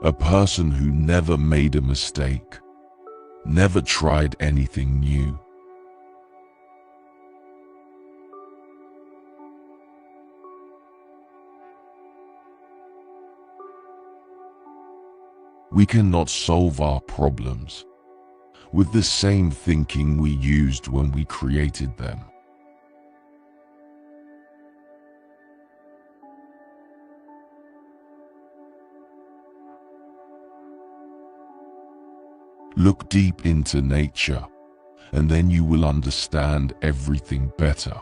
A person who never made a mistake, never tried anything new. We cannot solve our problems with the same thinking we used when we created them. Look deep into nature, and then you will understand everything better.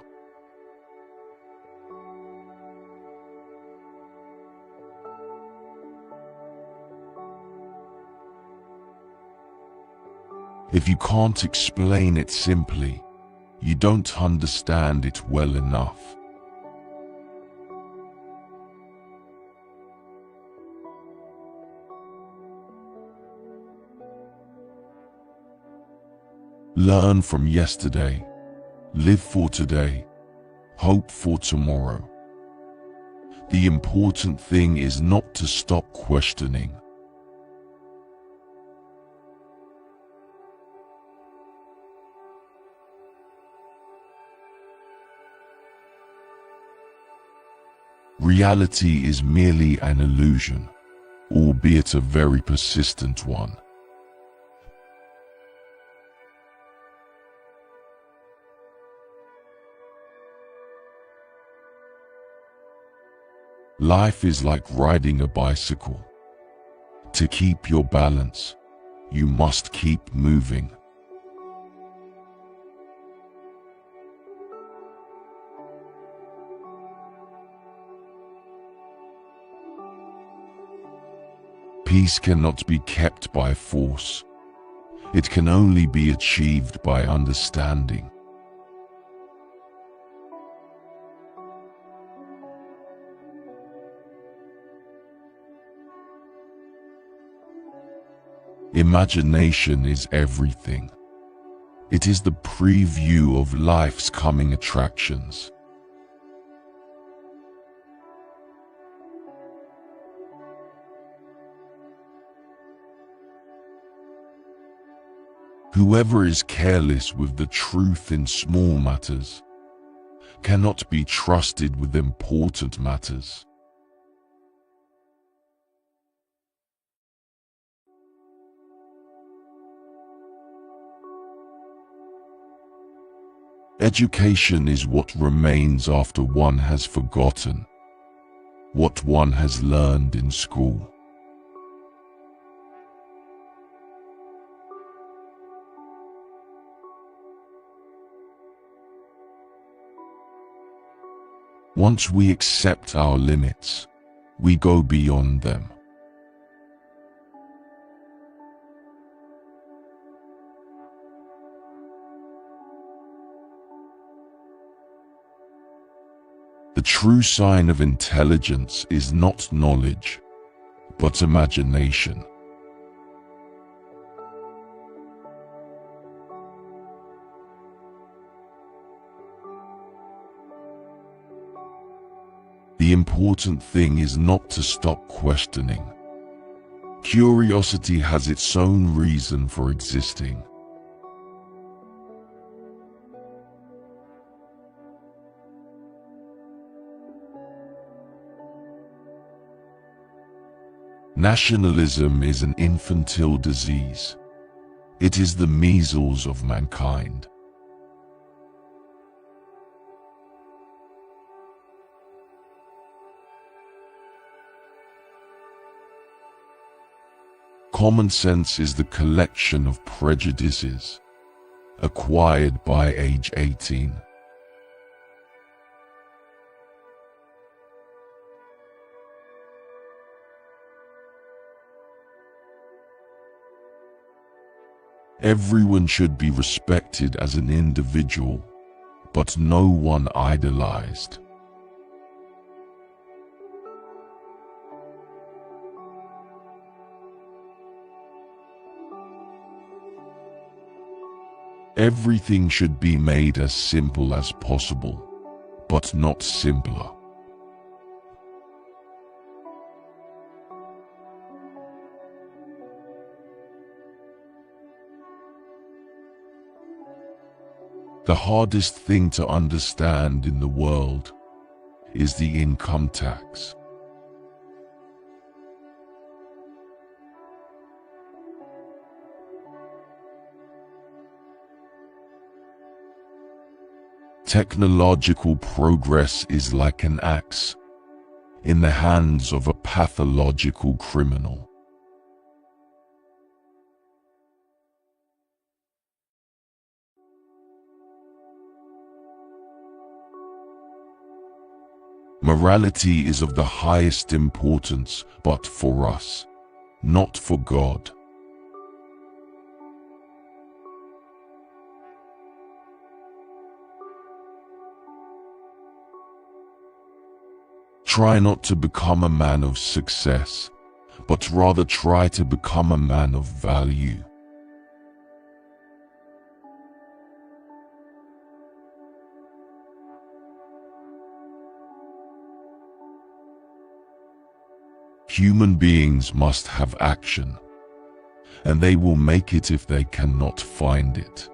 If you can't explain it simply, you don't understand it well enough. Learn from yesterday, live for today, hope for tomorrow. The important thing is not to stop questioning. Reality is merely an illusion, albeit a very persistent one. Life is like riding a bicycle. To keep your balance, you must keep moving. Peace cannot be kept by force. It can only be achieved by understanding. Imagination is everything. It is the preview of life's coming attractions. Whoever is careless with the truth in small matters cannot be trusted with important matters. Education is what remains after one has forgotten what one has learned in school. Once we accept our limits, we go beyond them. The true sign of intelligence is not knowledge, but imagination. The important thing is not to stop questioning. Curiosity has its own reason for existing. Nationalism is an infantile disease. It is the measles of mankind. Common sense is the collection of prejudices acquired by age 18. Everyone should be respected as an individual, but no one idolized. Everything should be made as simple as possible, but not simpler. The hardest thing to understand in the world is the income tax. Technological progress is like an axe in the hands of a pathological criminal. Morality is of the highest importance, but for us, not for God. Try not to become a man of success, but rather try to become a man of value. Human beings must have action, and they will make it if they cannot find it.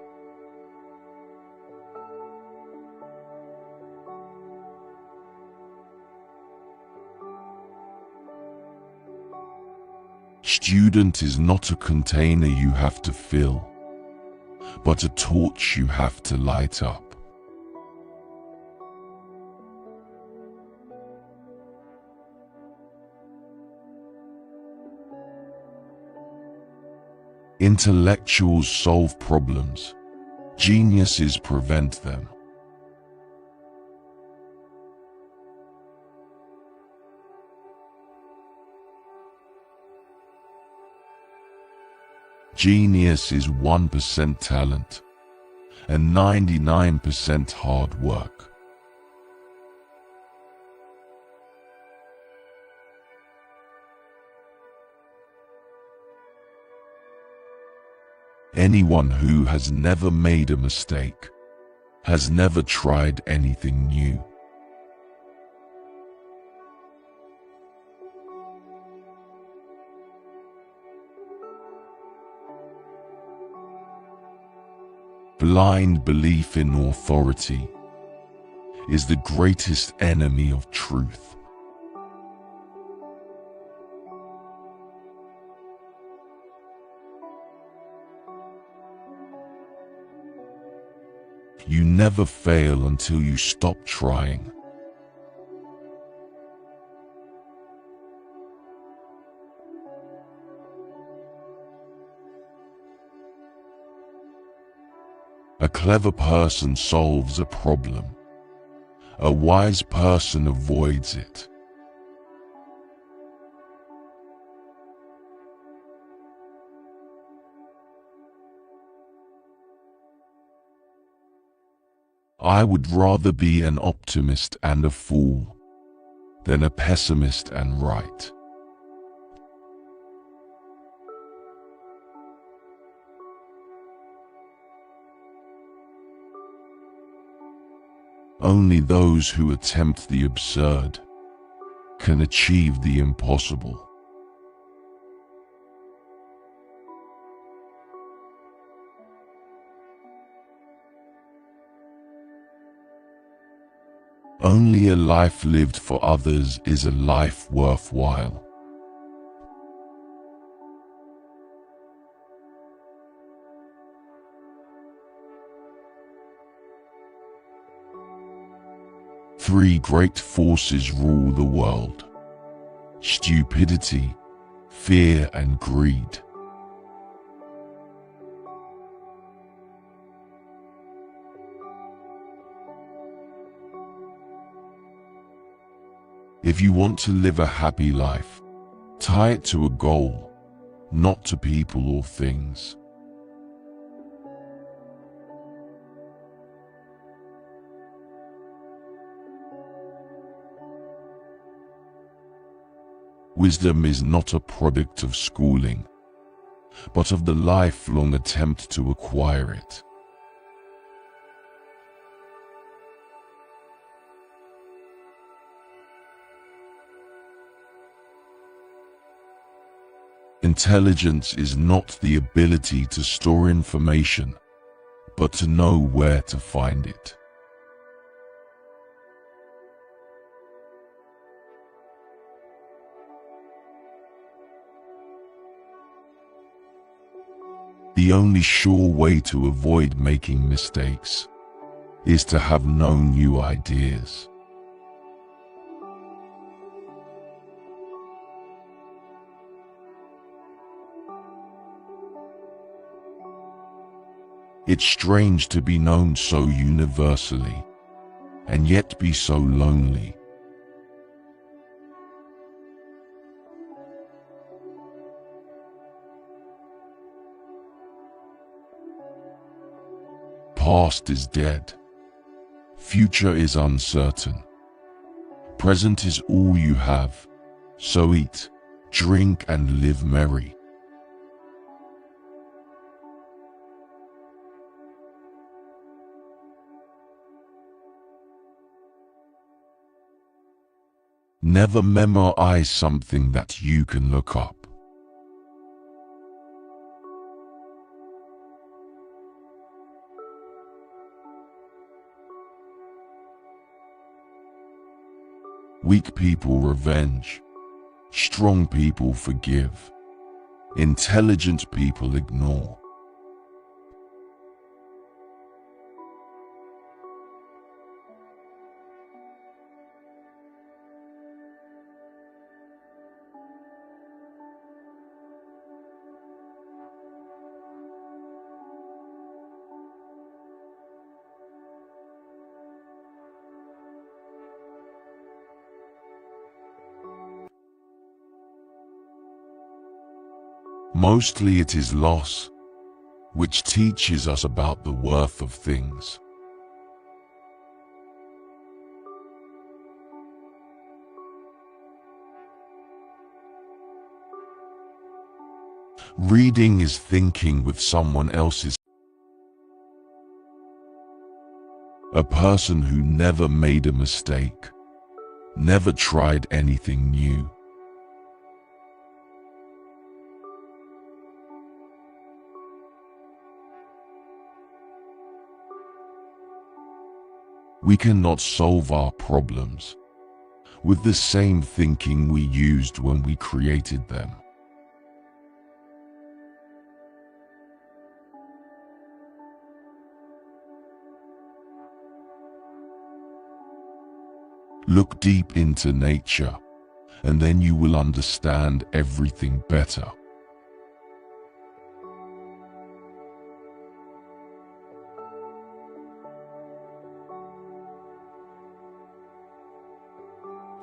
Student is not a container you have to fill, but a torch you have to light up. Intellectuals solve problems, geniuses prevent them. Genius is 1% talent and 99% hard work. Anyone who has never made a mistake has never tried anything new. Blind belief in authority is the greatest enemy of truth. You never fail until you stop trying. A clever person solves a problem. A wise person avoids it. I would rather be an optimist and a fool than a pessimist and right. Only those who attempt the absurd can achieve the impossible. Only a life lived for others is a life worthwhile. Three great forces rule the world: stupidity, fear, and greed. If you want to live a happy life, tie it to a goal, not to people or things. Wisdom is not a product of schooling, but of the lifelong attempt to acquire it. Intelligence is not the ability to store information, but to know where to find it. The only sure way to avoid making mistakes is to have known new ideas. It's strange to be known so universally, and yet be so lonely. Past is dead. Future is uncertain. Present is all you have, so eat, drink, and live merry. Never memorize something that you can look up. Weak people revenge. Strong people forgive. Intelligent people ignore. Mostly it is loss, which teaches us about the worth of things. Reading is thinking with someone else's. A person who never made a mistake, never tried anything new. We cannot solve our problems with the same thinking we used when we created them. Look deep into nature, and then you will understand everything better.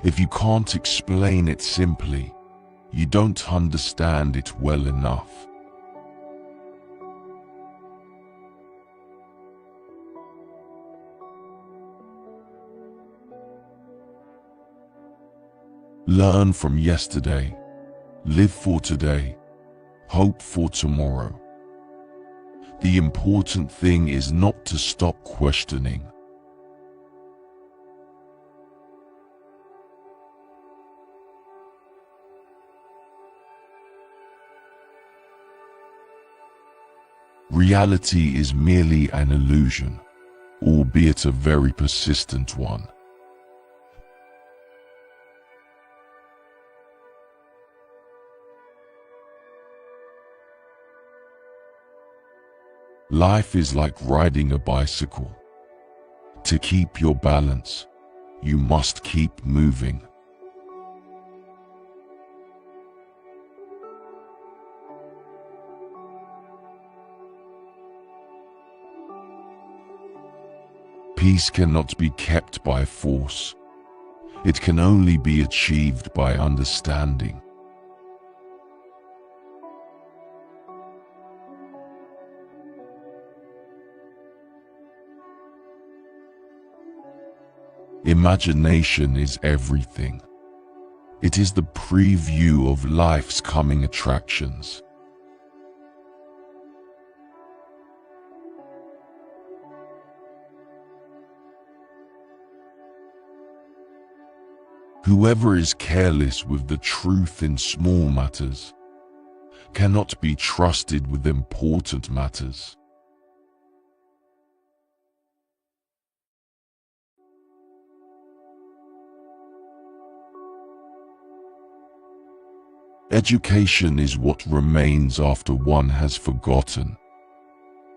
If you can't explain it simply, you don't understand it well enough. Learn from yesterday, live for today, hope for tomorrow. The important thing is not to stop questioning. Reality is merely an illusion, albeit a very persistent one. Life is like riding a bicycle. To keep your balance, you must keep moving. Peace cannot be kept by force. It can only be achieved by understanding. Imagination is everything. It is the preview of life's coming attractions. Whoever is careless with the truth in small matters cannot be trusted with important matters. Education is what remains after one has forgotten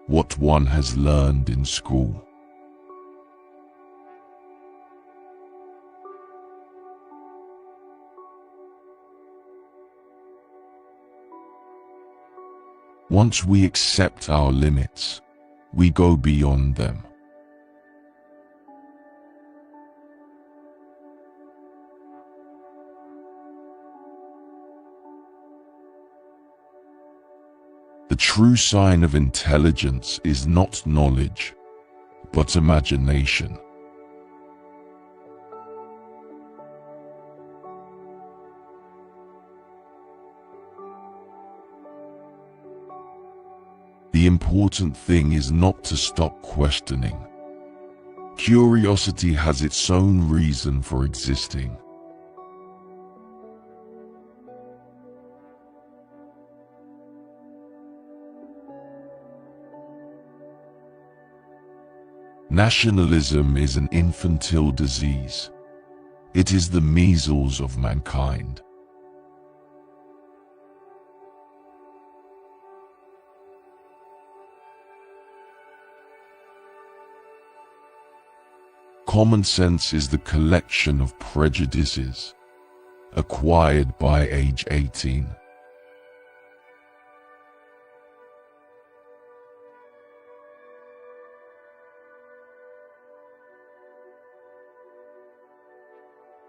what one has learned in school. Once we accept our limits, we go beyond them. The true sign of intelligence is not knowledge, but imagination. The important thing is not to stop questioning. Curiosity has its own reason for existing. Nationalism is an infantile disease. It is the measles of mankind. Common sense is the collection of prejudices acquired by age 18.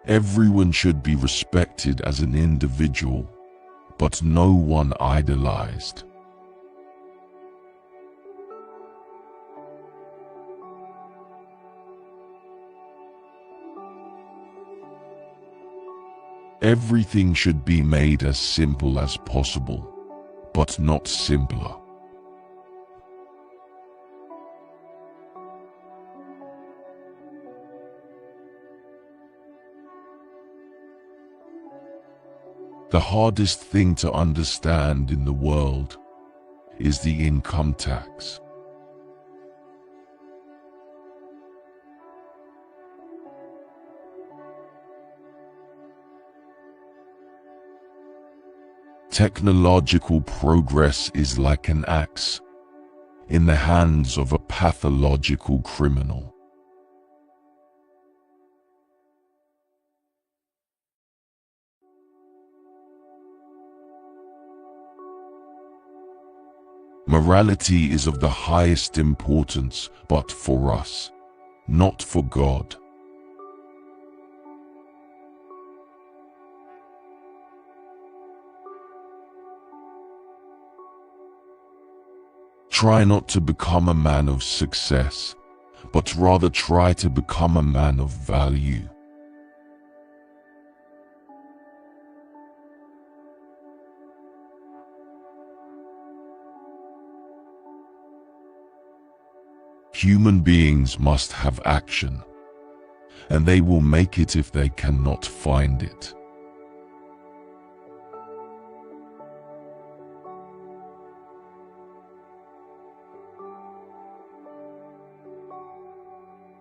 Everyone should be respected as an individual, but no one idolized. Everything should be made as simple as possible, but not simpler. The hardest thing to understand in the world is the income tax. Technological progress is like an axe in the hands of a pathological criminal. Morality is of the highest importance, but for us, not for God. Try not to become a man of success, but rather try to become a man of value. Human beings must have action, and they will make it if they cannot find it.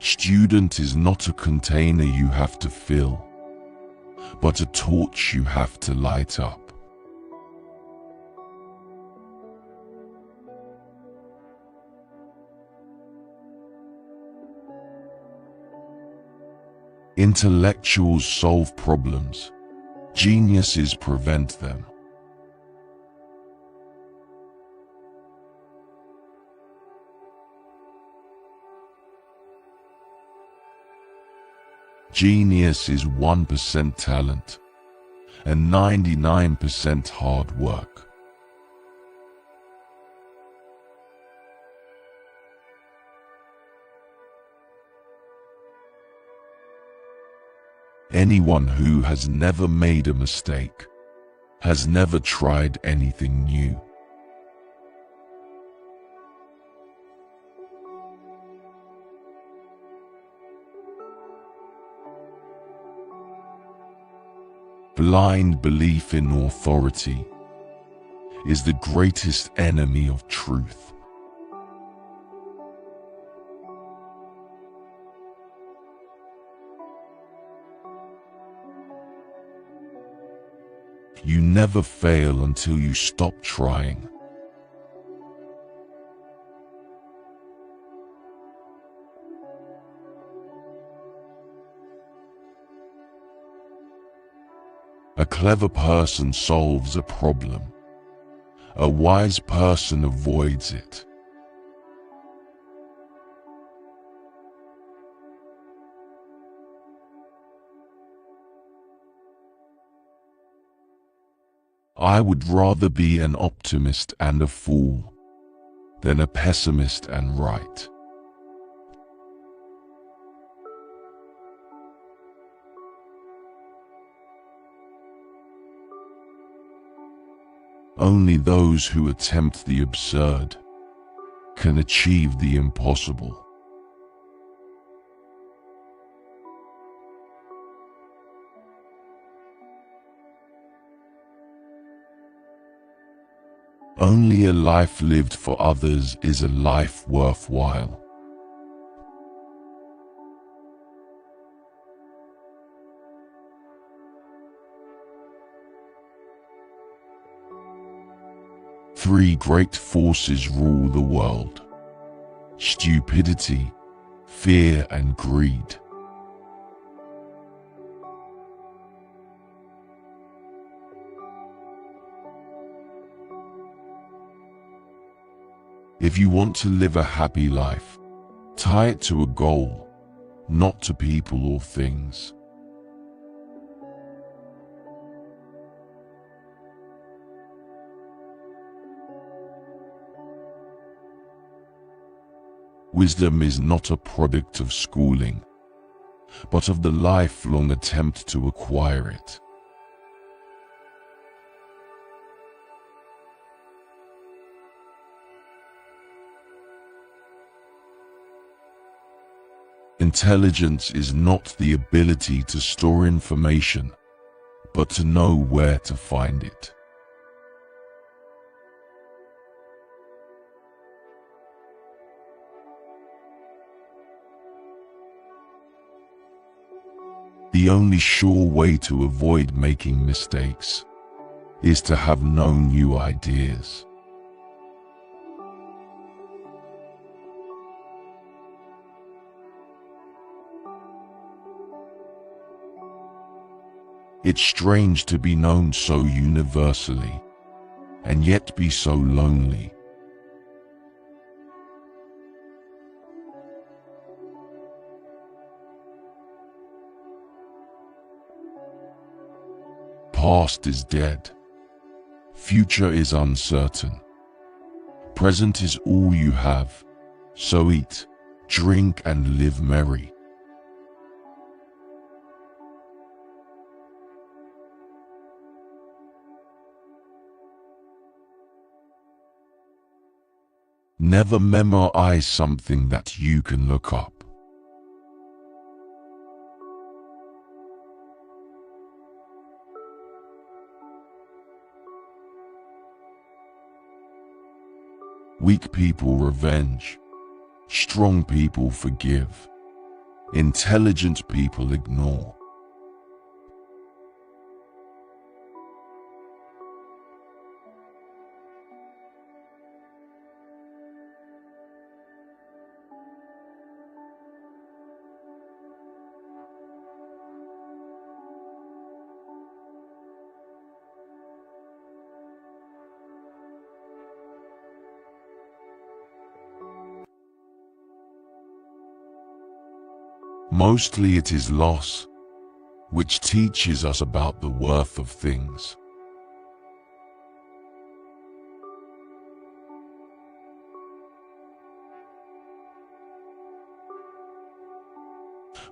Student is not a container you have to fill, but a torch you have to light up. Intellectuals solve problems, geniuses prevent them. Genius is 1% talent and 99% hard work. Anyone who has never made a mistake has never tried anything new. Blind belief in authority is the greatest enemy of truth. You never fail until you stop trying. A clever person solves a problem. A wise person avoids it. I would rather be an optimist and a fool than a pessimist and right. Only those who attempt the absurd can achieve the impossible. Only a life lived for others is a life worthwhile. Three great forces rule the world: stupidity, fear, and greed. If you want to live a happy life, tie it to a goal, not to people or things. Wisdom is not a product of schooling, but of the lifelong attempt to acquire it. Intelligence is not the ability to store information, but to know where to find it. The only sure way to avoid making mistakes is to have no new ideas. It's strange to be known so universally, and yet be so lonely. Past is dead. Future is uncertain. Present is all you have, so eat, drink, and live merry. Never memorize something that you can look up. Weak people revenge. Strong people forgive. Intelligent people ignore. Mostly it is loss, which teaches us about the worth of things.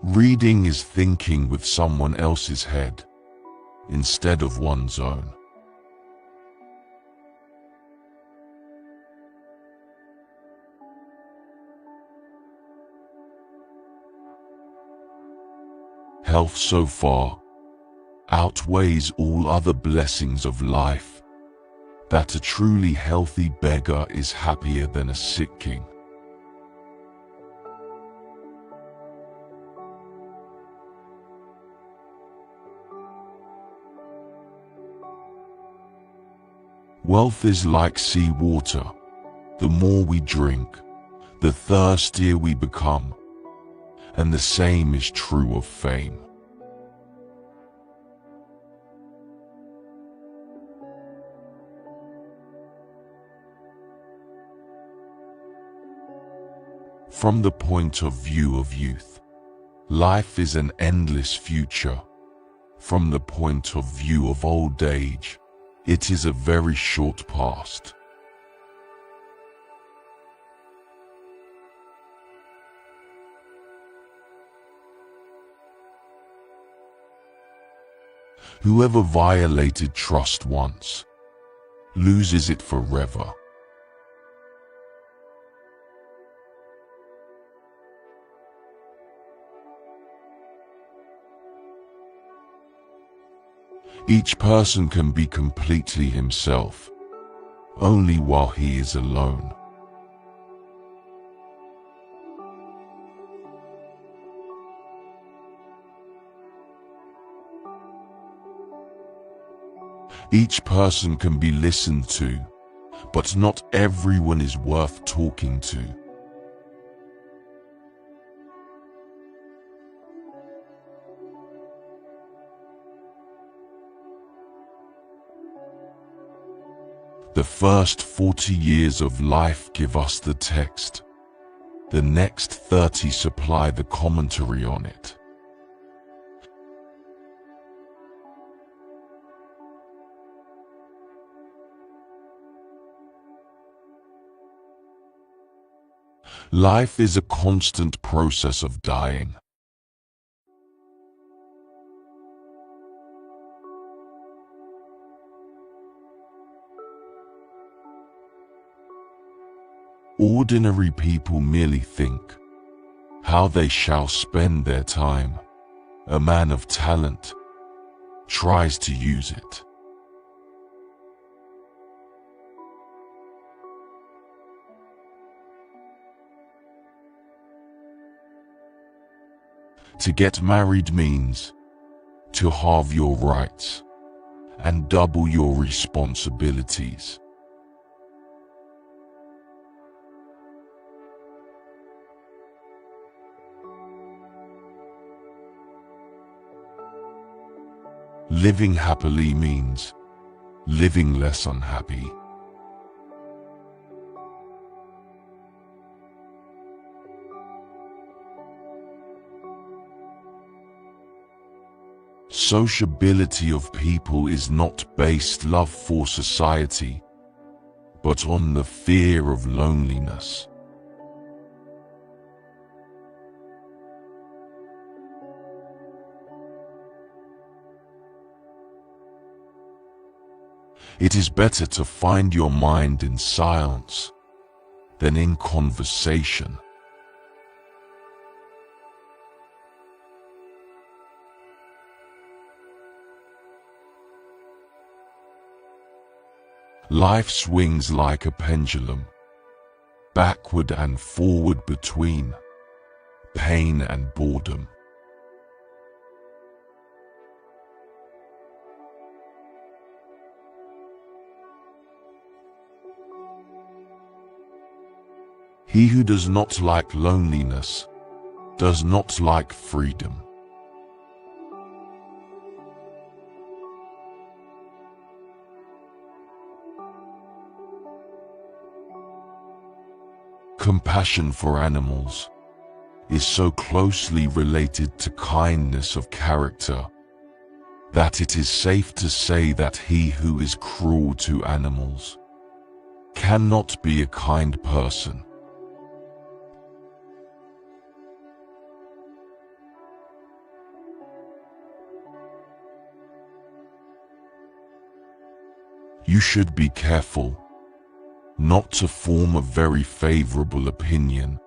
Reading is thinking with someone else's head, instead of one's own. Health so far outweighs all other blessings of life, that a truly healthy beggar is happier than a sick king. Wealth is like sea water. The more we drink, the thirstier we become. And the same is true of fame. From the point of view of youth, life is an endless future. From the point of view of old age, it is a very short past. Whoever violated trust once, loses it forever. Each person can be completely himself, only while he is alone. Each person can be listened to, but not everyone is worth talking to. The first 40 years of life give us the text. The next 30 supply the commentary on it. Life is a constant process of dying. Ordinary people merely think how they shall spend their time. A man of talent tries to use it. To get married means to halve your rights and double your responsibilities. Living happily means living less unhappy. Sociability of people is not based love for society, but on the fear of loneliness. It is better to find your mind in silence than in conversation. Life swings like a pendulum, backward and forward between pain and boredom. He who does not like loneliness does not like freedom. Compassion for animals is so closely related to kindness of character that it is safe to say that he who is cruel to animals cannot be a kind person. You should be careful not to form a very favorable opinion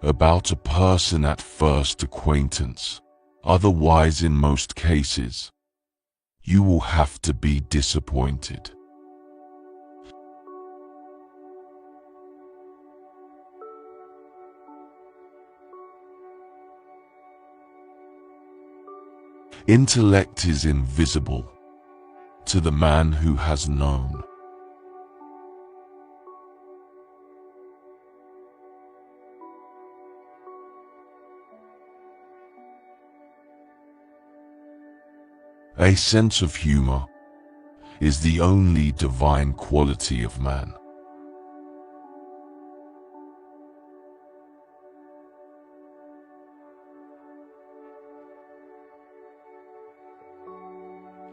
about a person at first acquaintance. Otherwise, in most cases, you will have to be disappointed. Intellect is invisible to the man who has known A sense of humor is the only divine quality of man.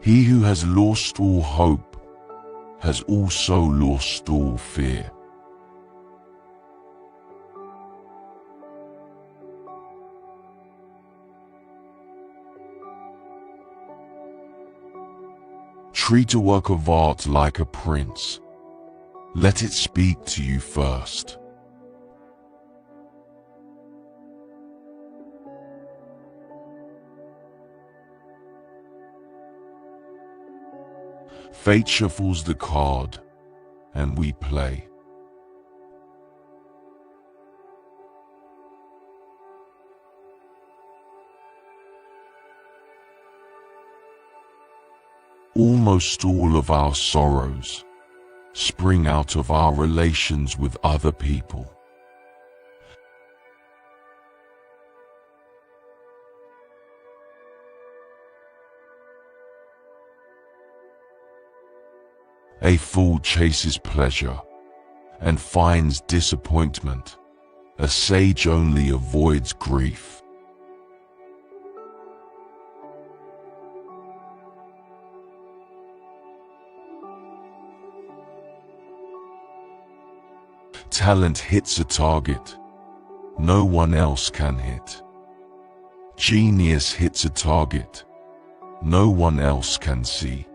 He who has lost all hope has also lost all fear. Treat a work of art like a prince. Let it speak to you first. Fate shuffles the card, and we play. Almost all of our sorrows spring out of our relations with other people. A fool chases pleasure and finds disappointment. A sage only avoids grief. Talent hits a target no one else can hit. Genius hits a target no one else can see.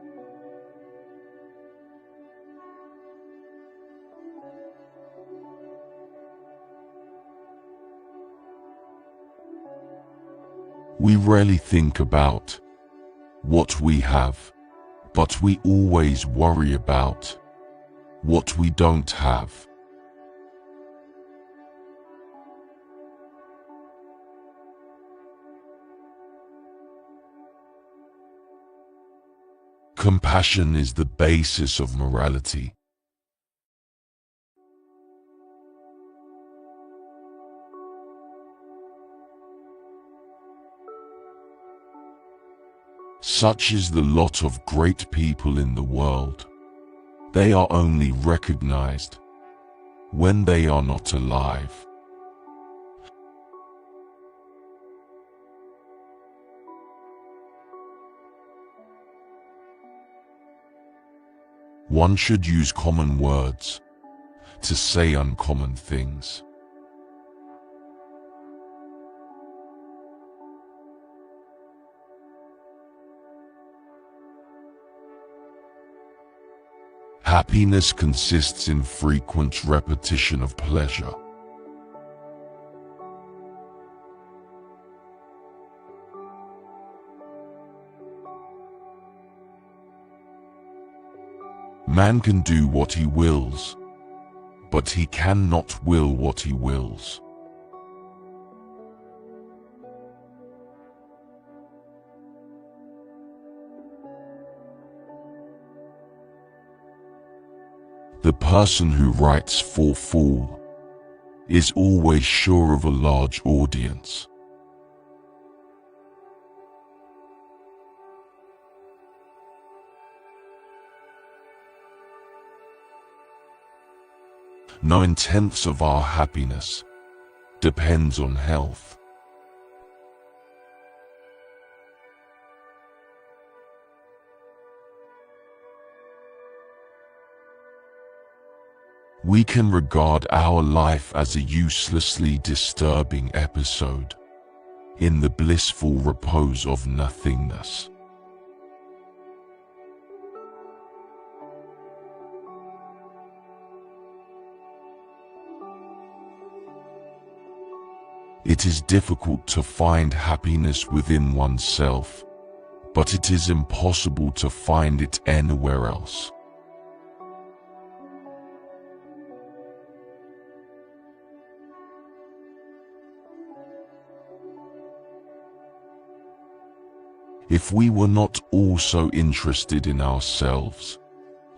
We rarely think about what we have, but we always worry about what we don't have. Compassion is the basis of morality. Such is the lot of great people in the world. They are only recognized when they are not alive. One should use common words to say uncommon things. Happiness consists in frequent repetition of pleasure. Man can do what he wills, but he cannot will what he wills. The person who writes for fool is always sure of a large audience. Nine-tenths of our happiness depends on health. We can regard our life as a uselessly disturbing episode in the blissful repose of nothingness. It is difficult to find happiness within oneself, but it is impossible to find it anywhere else. If we were not also interested in ourselves,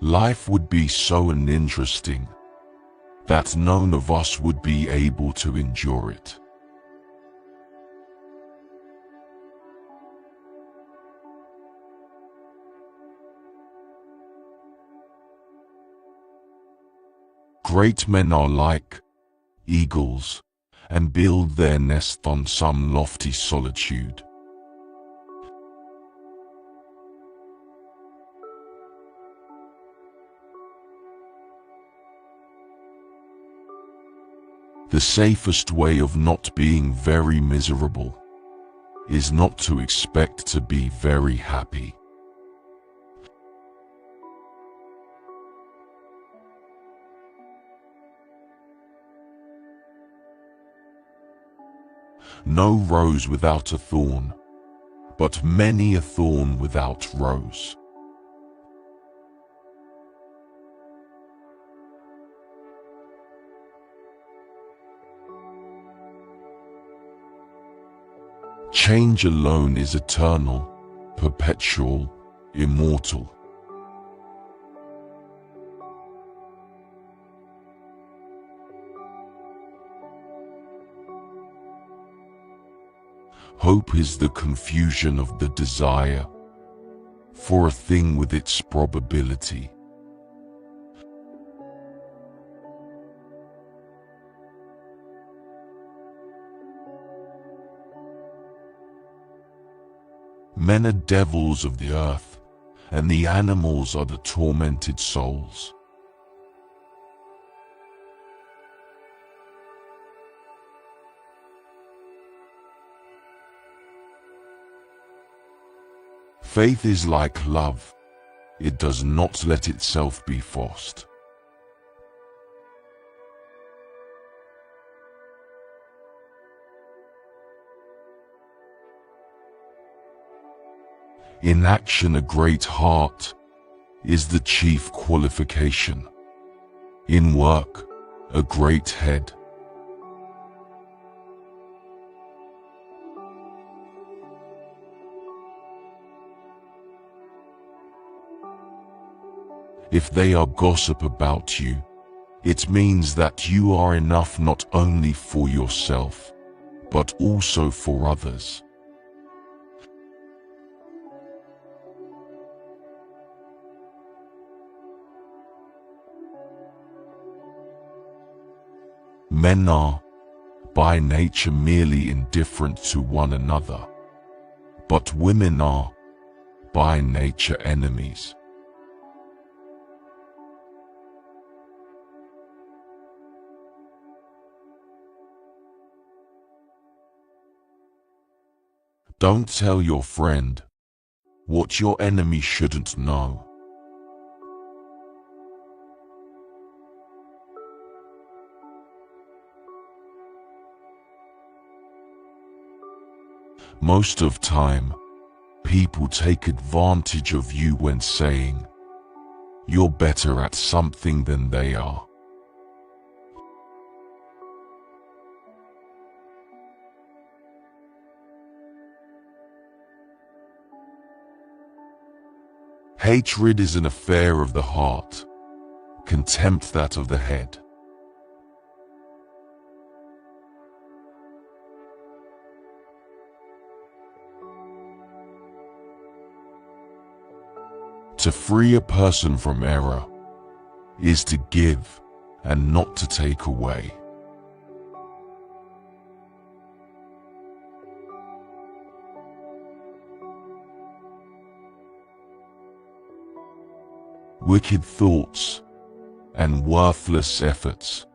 life would be so uninteresting that none of us would be able to endure it. Great men are like eagles and build their nest on some lofty solitude. The safest way of not being very miserable is not to expect to be very happy. No rose without a thorn, but many a thorn without rose. Change alone is eternal, perpetual, immortal. Hope is the confusion of the desire for a thing with its probability. Men are devils of the earth, and the animals are the tormented souls. Faith is like love. It does not let itself be forced. In action, a great heart is the chief qualification. In work, a great head. If they are gossip about you, it means that you are enough not only for yourself, but also for others. Men are, by nature, merely indifferent to one another, but women are, by nature, enemies. Don't tell your friend what your enemy shouldn't know. Most of time, people take advantage of you when saying you're better at something than they are. Hatred is an affair of the heart, contempt that of the head. To free a person from error is to give and not to take away. Wicked thoughts and worthless efforts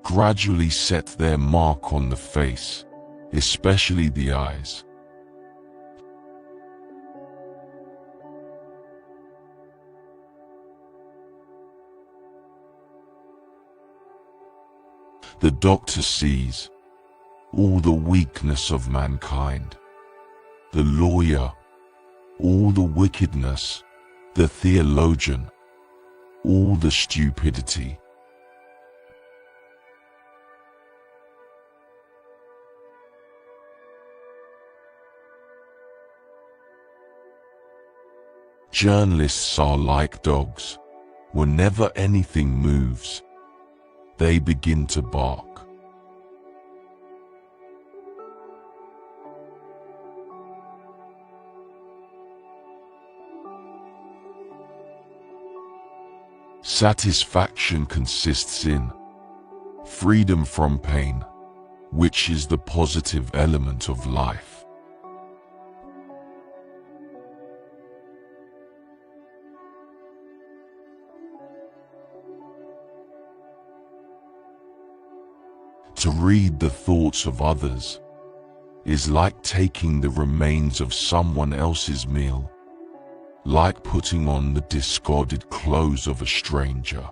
gradually set their mark on the face, especially the eyes. The doctor sees all the weakness of mankind, the lawyer all the wickedness, the theologian all the stupidity. Journalists are like dogs. Whenever anything moves, they begin to bark. Satisfaction consists in freedom from pain, which is the positive element of life. To read the thoughts of others is like taking the remains of someone else's meal, like putting on the discarded clothes of a stranger.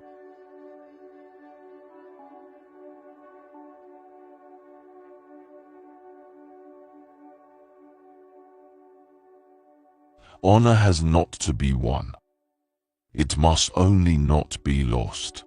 Honor has not to be won. It must only not be lost.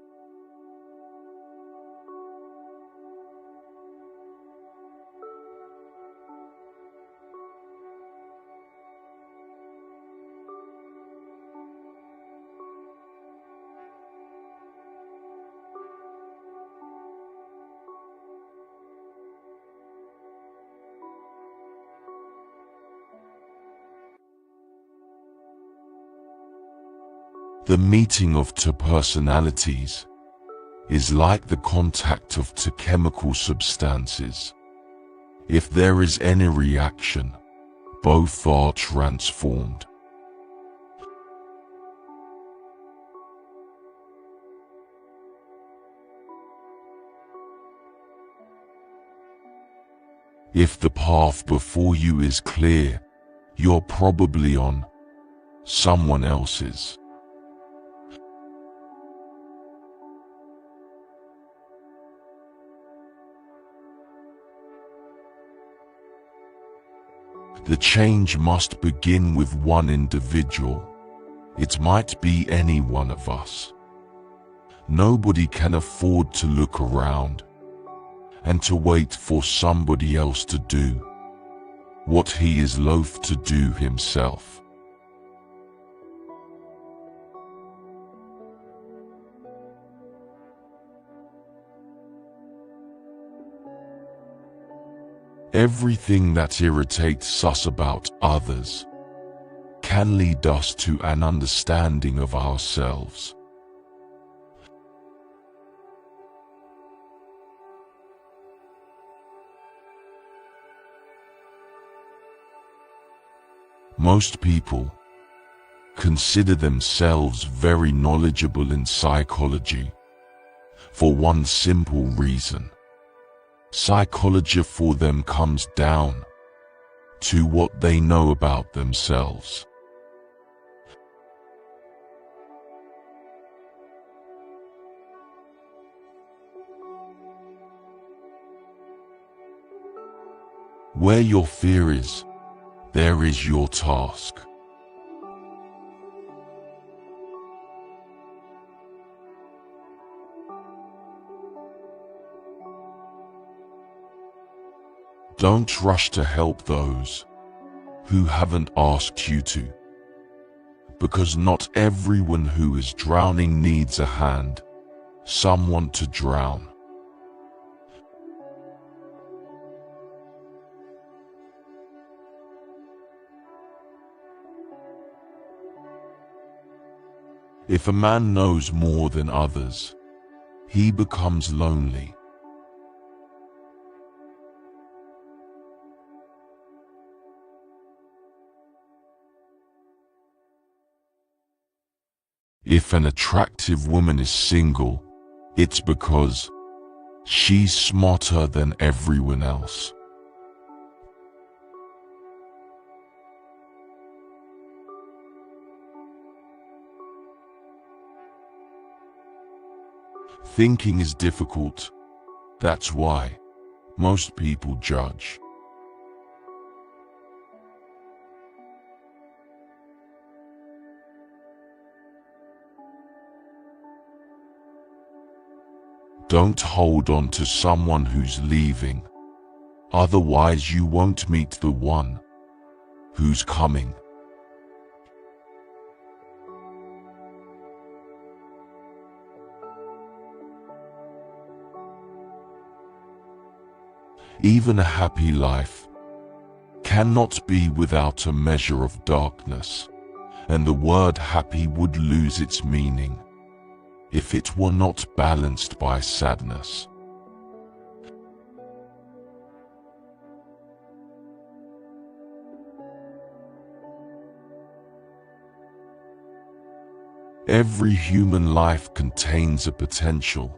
The meeting of two personalities is like the contact of two chemical substances. If there is any reaction, both are transformed. If the path before you is clear, you're probably on someone else's. The change must begin with one individual. It might be any one of us. Nobody can afford to look around and to wait for somebody else to do what he is loath to do himself. Everything that irritates us about others can lead us to an understanding of ourselves. Most people consider themselves very knowledgeable in psychology for one simple reason. Psychology for them comes down to what they know about themselves. Where your fear is, there is your task. Don't rush to help those who haven't asked you to, because not everyone who is drowning needs a hand, someone to drown. If a man knows more than others, he becomes lonely. If an attractive woman is single, it's because she's smarter than everyone else. Thinking is difficult. That's why most people judge. Don't hold on to someone who's leaving, otherwise you won't meet the one who's coming. Even a happy life cannot be without a measure of darkness, and the word happy would lose its meaning if it were not balanced by sadness. Every human life contains a potential.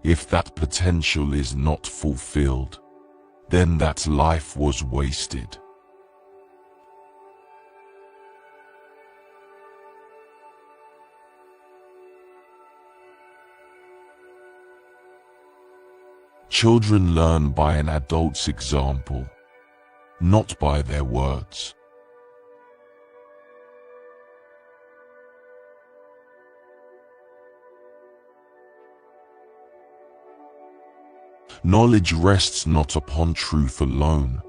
If that potential is not fulfilled, then that life was wasted. Children learn by an adult's example, not by their words. Knowledge rests not upon truth alone,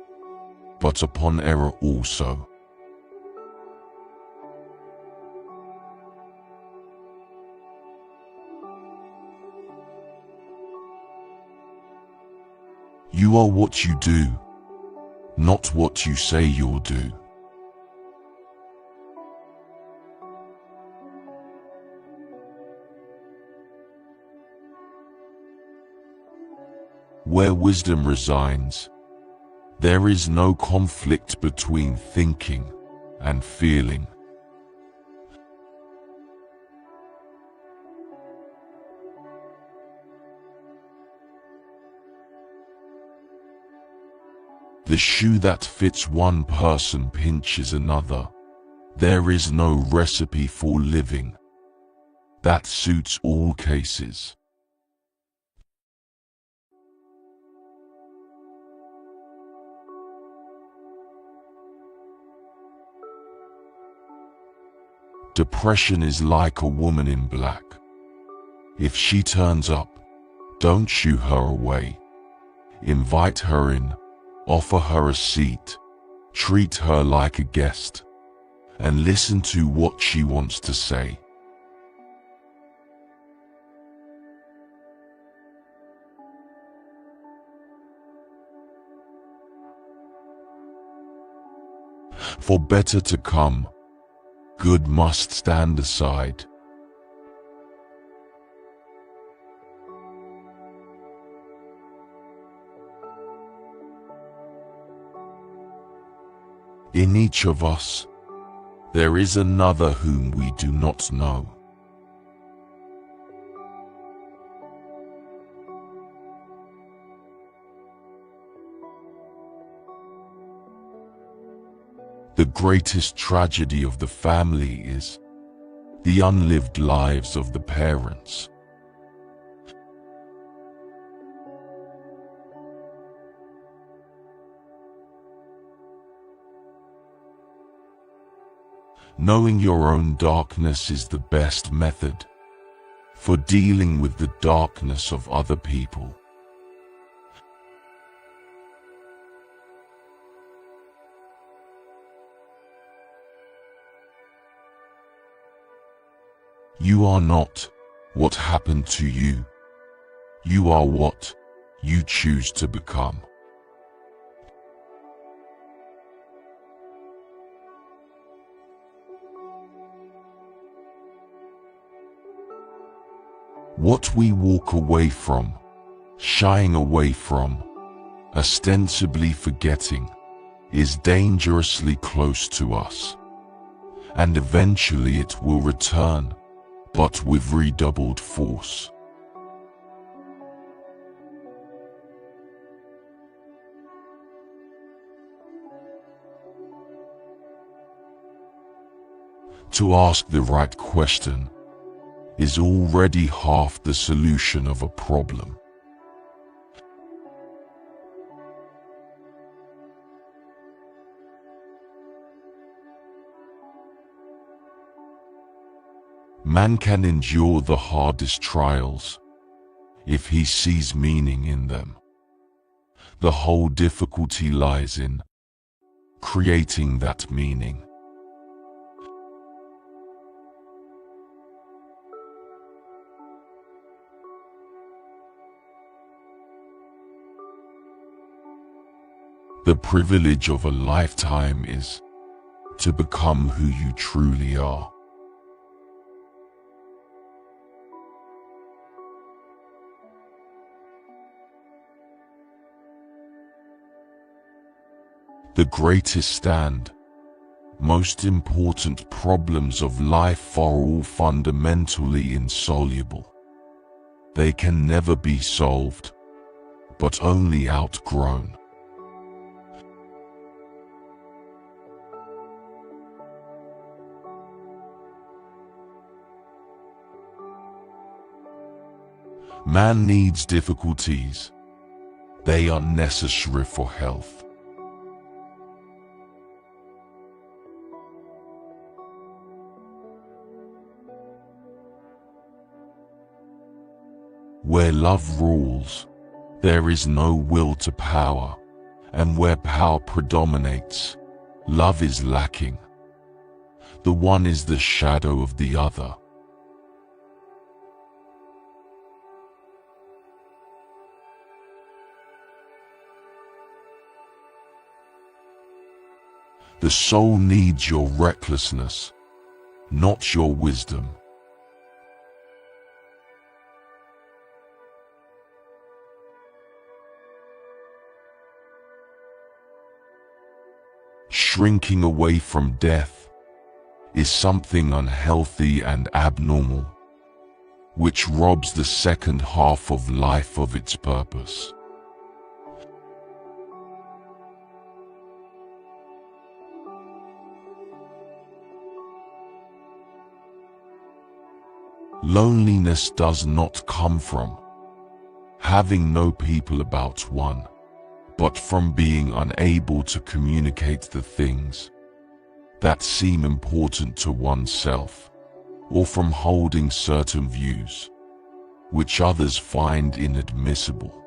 but upon error also. You are what you do, not what you say you'll do. Where wisdom resides, there is no conflict between thinking and feeling. The shoe that fits one person pinches another. There is no recipe for living that suits all cases. Depression is like a woman in black. If she turns up, don't shoo her away. Invite her in, offer her a seat, treat her like a guest, and listen to what she wants to say. For better to come, good must stand aside. In each of us, there is another whom we do not know. The greatest tragedy of the family is the unlived lives of the parents. Knowing your own darkness is the best method for dealing with the darkness of other people. You are not what happened to you. You are what you choose to become. What we walk away from, shying away from, ostensibly forgetting, is dangerously close to us, and eventually it will return, but with redoubled force. To ask the right question is already half the solution of a problem. Man can endure the hardest trials if he sees meaning in them. The whole difficulty lies in creating that meaning. The privilege of a lifetime is to become who you truly are. the greatest and most important problems of life are all fundamentally insoluble. They can never be solved, but only outgrown. Man needs difficulties. They are necessary for health. Where love rules, there is no will to power, and where power predominates, love is lacking. The one is the shadow of the other. The soul needs your recklessness, not your wisdom. Shrinking away from death is something unhealthy and abnormal, which robs the second half of life of its purpose. Loneliness does not come from having no people about one, but from being unable to communicate the things that seem important to oneself, or from holding certain views which others find inadmissible.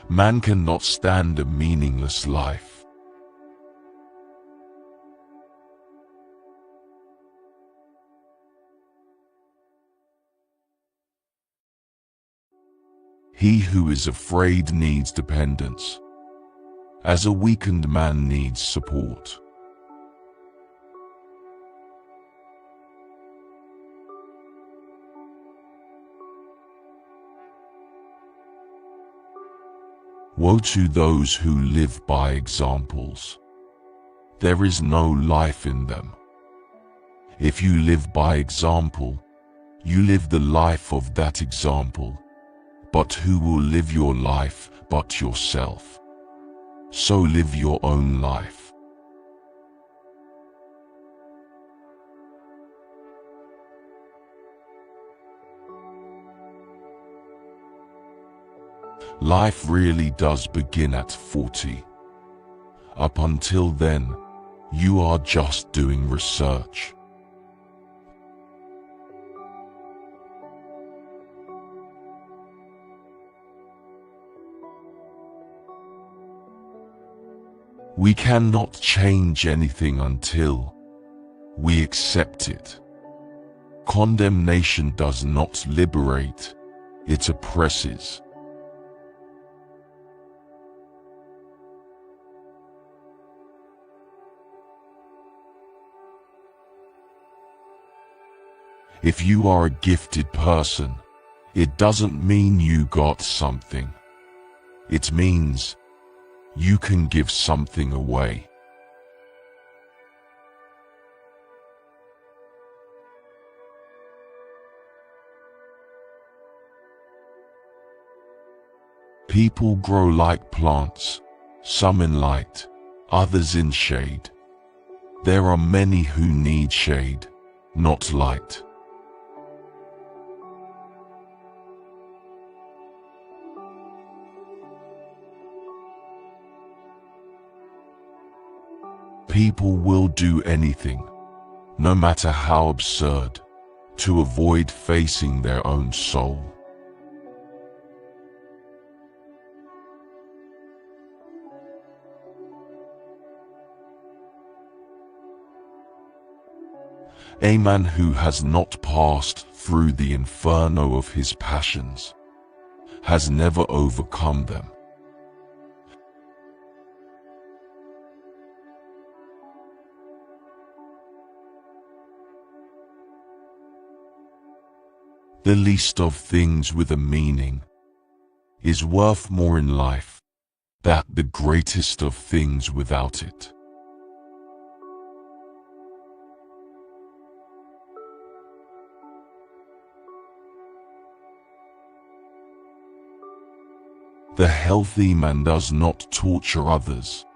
Man cannot stand a meaningless life. He who is afraid needs dependence, as a weakened man needs support. Woe to those who live by examples. There is no life in them. If you live by example, you live the life of that example. But who will live your life but yourself? So live your own life. Life really does begin at 40. Up until then, you are just doing research. We cannot change anything until we accept it. Condemnation does not liberate, it oppresses. If you are a gifted person, it doesn't mean you got something. It means you can give something away. People grow like plants, some in light, others in shade. There are many who need shade, not light. People will do anything, no matter how absurd, to avoid facing their own soul. A man who has not passed through the inferno of his passions has never overcome them. The least of things with a meaning is worth more in life than the greatest of things without it. The healthy man does not torture others.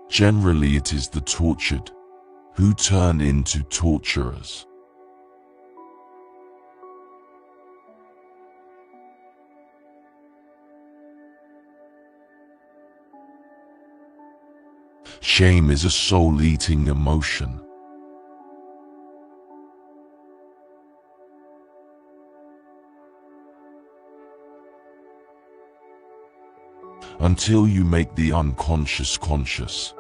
Generally, it is the tortured who turn into torturers. Shame is a soul-eating emotion. Until you make the unconscious conscious,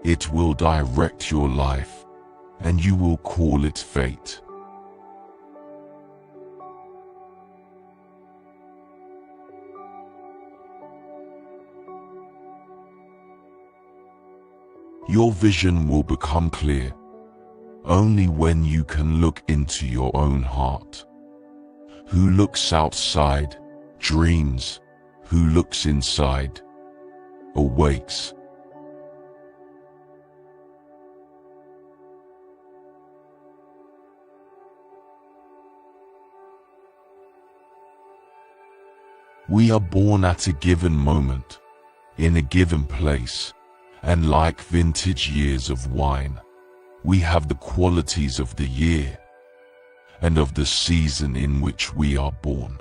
it will direct your life, and you will call it fate. Your vision will become clear only when you can look into your own heart. Who looks outside dreams, who looks inside awakes. We are born at a given moment, in a given place, and like vintage years of wine, we have the qualities of the year and of the season in which we are born.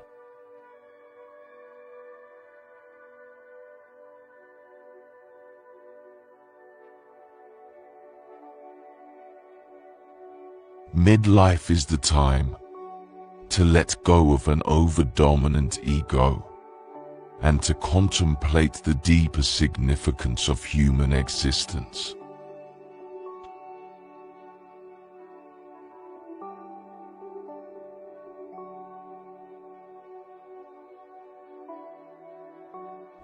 Midlife is the time to let go of an over-dominant ego and to contemplate the deeper significance of human existence.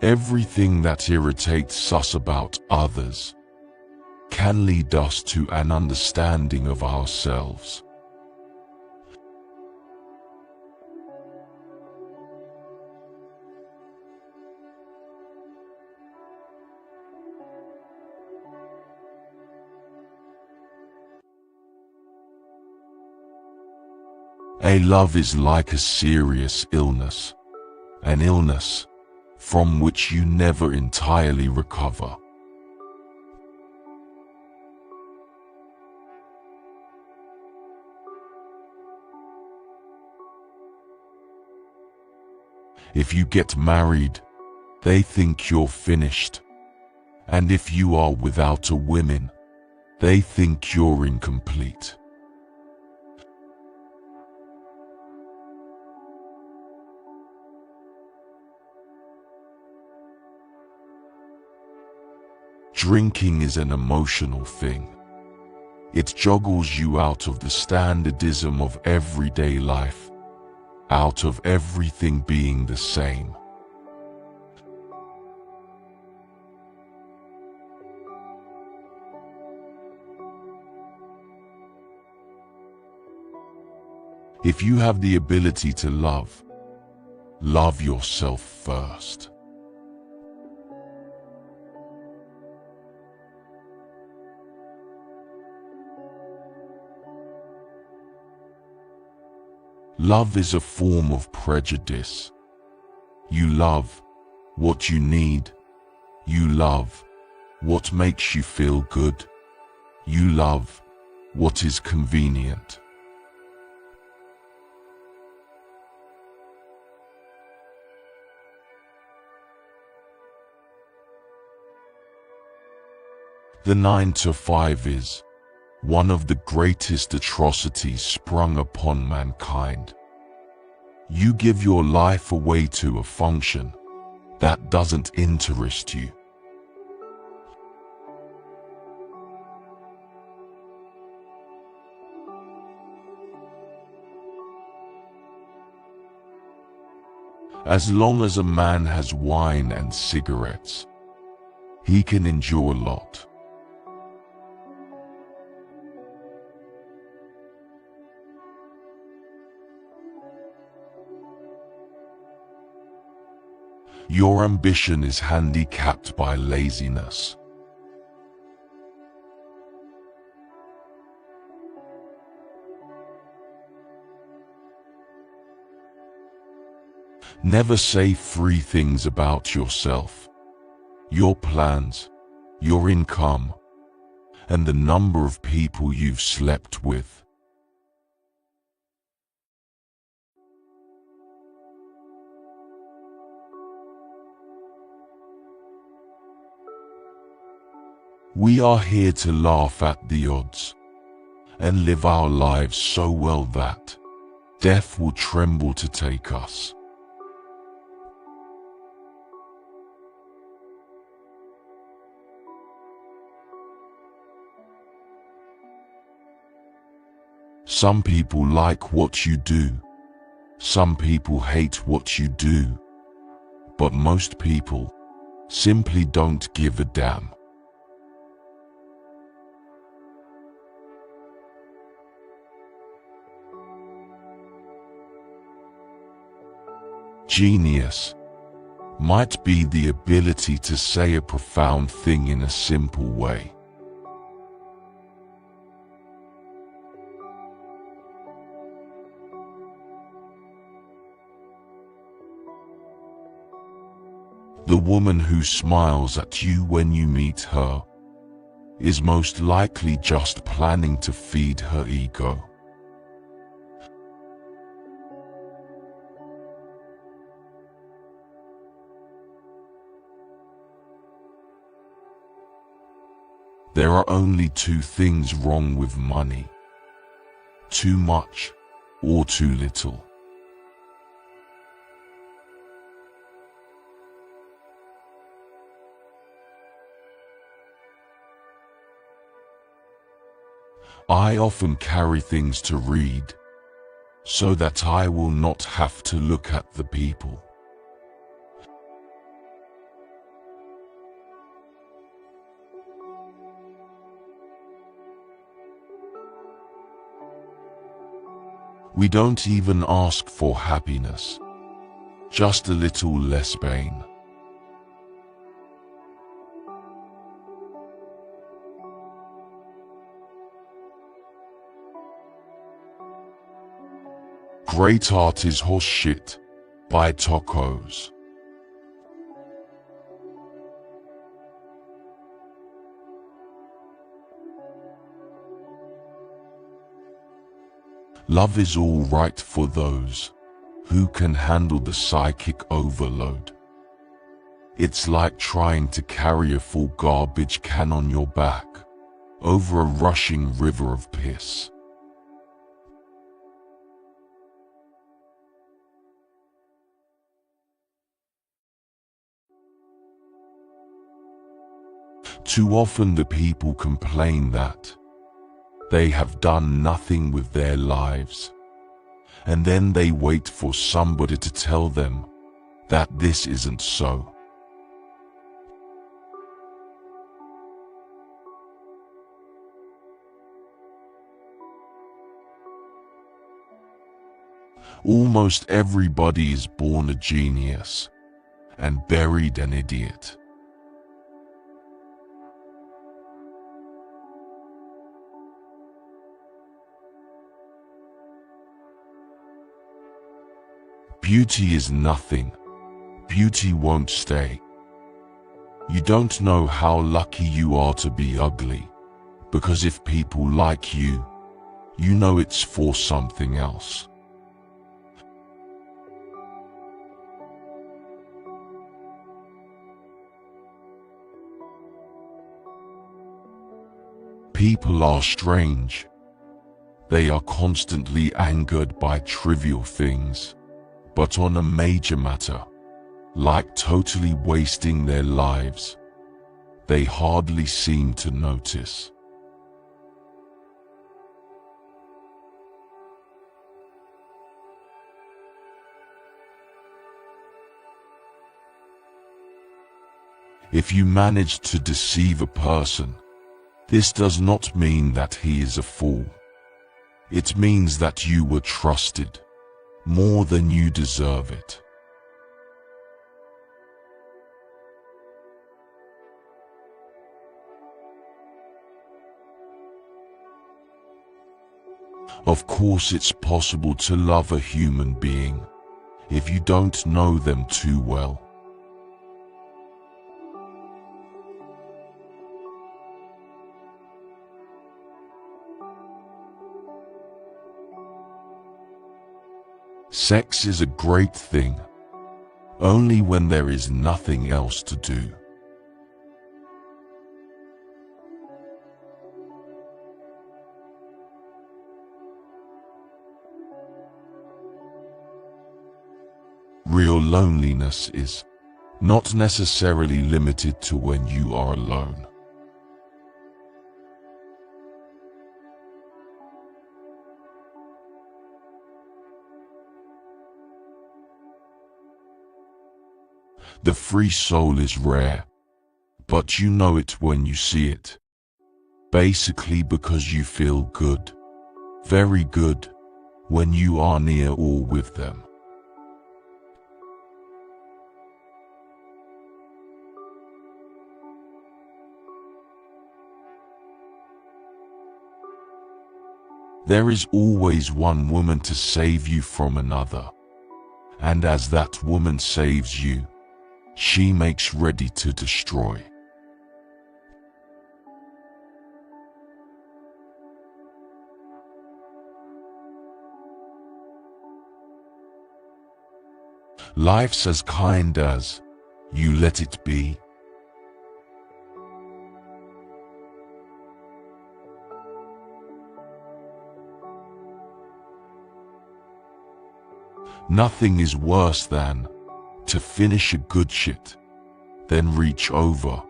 Everything that irritates us about others can lead us to an understanding of ourselves. A love is like a serious illness, an illness from which you never entirely recover. If you get married, they think you're finished, and if you are without a woman, they think you're incomplete. Drinking is an emotional thing. It joggles you out of the standardism of everyday life, out of everything being the same. If you have the ability to love, love yourself first. Love is a form of prejudice. You love what you need. You love what makes you feel good. You love what is convenient. The 9-to-5 is one of the greatest atrocities sprung upon mankind. You give your life away to a function that doesn't interest you. As long as a man has wine and cigarettes, he can endure a lot. Your ambition is handicapped by laziness. Never say 3 things about yourself: your plans, your income, and the number of people you've slept with. We are here to laugh at the odds and live our lives so well that death will tremble to take us. Some people like what you do. Some people hate what you do. But most people simply don't give a damn. Genius might be the ability to say a profound thing in a simple way. The woman who smiles at you when you meet her is most likely just planning to feed her ego. There are only 2 things wrong with money: too much or too little. I often carry things to read so that I will not have to look at the people. We don't even ask for happiness, just a little less pain. Great art is horse shit. Buy tacos. Love is all right for those who can handle the psychic overload. It's like trying to carry a full garbage can on your back over a rushing river of piss. Too often the people complain that they have done nothing with their lives, and then they wait for somebody to tell them that this isn't so. Almost everybody is born a genius and buried an idiot. Beauty is nothing. Beauty won't stay. You don't know how lucky you are to be ugly, because if people like you, you know it's for something else. People are strange. They are constantly angered by trivial things. But on a major matter, like totally wasting their lives, they hardly seem to notice. If you manage to deceive a person, this does not mean that he is a fool. It means that you were trusted more than you deserve it. Of course, it's possible to love a human being if you don't know them too well. Sex is a great thing, only when there is nothing else to do. Real loneliness is not necessarily limited to when you are alone. The free soul is rare, but you know it when you see it. Basically because you feel good, very good, when you are near or with them. There is always one woman to save you from another, and as that woman saves you, she makes ready to destroy. Life's as kind as you let it be. Nothing is worse than to finish a good shit, then reach over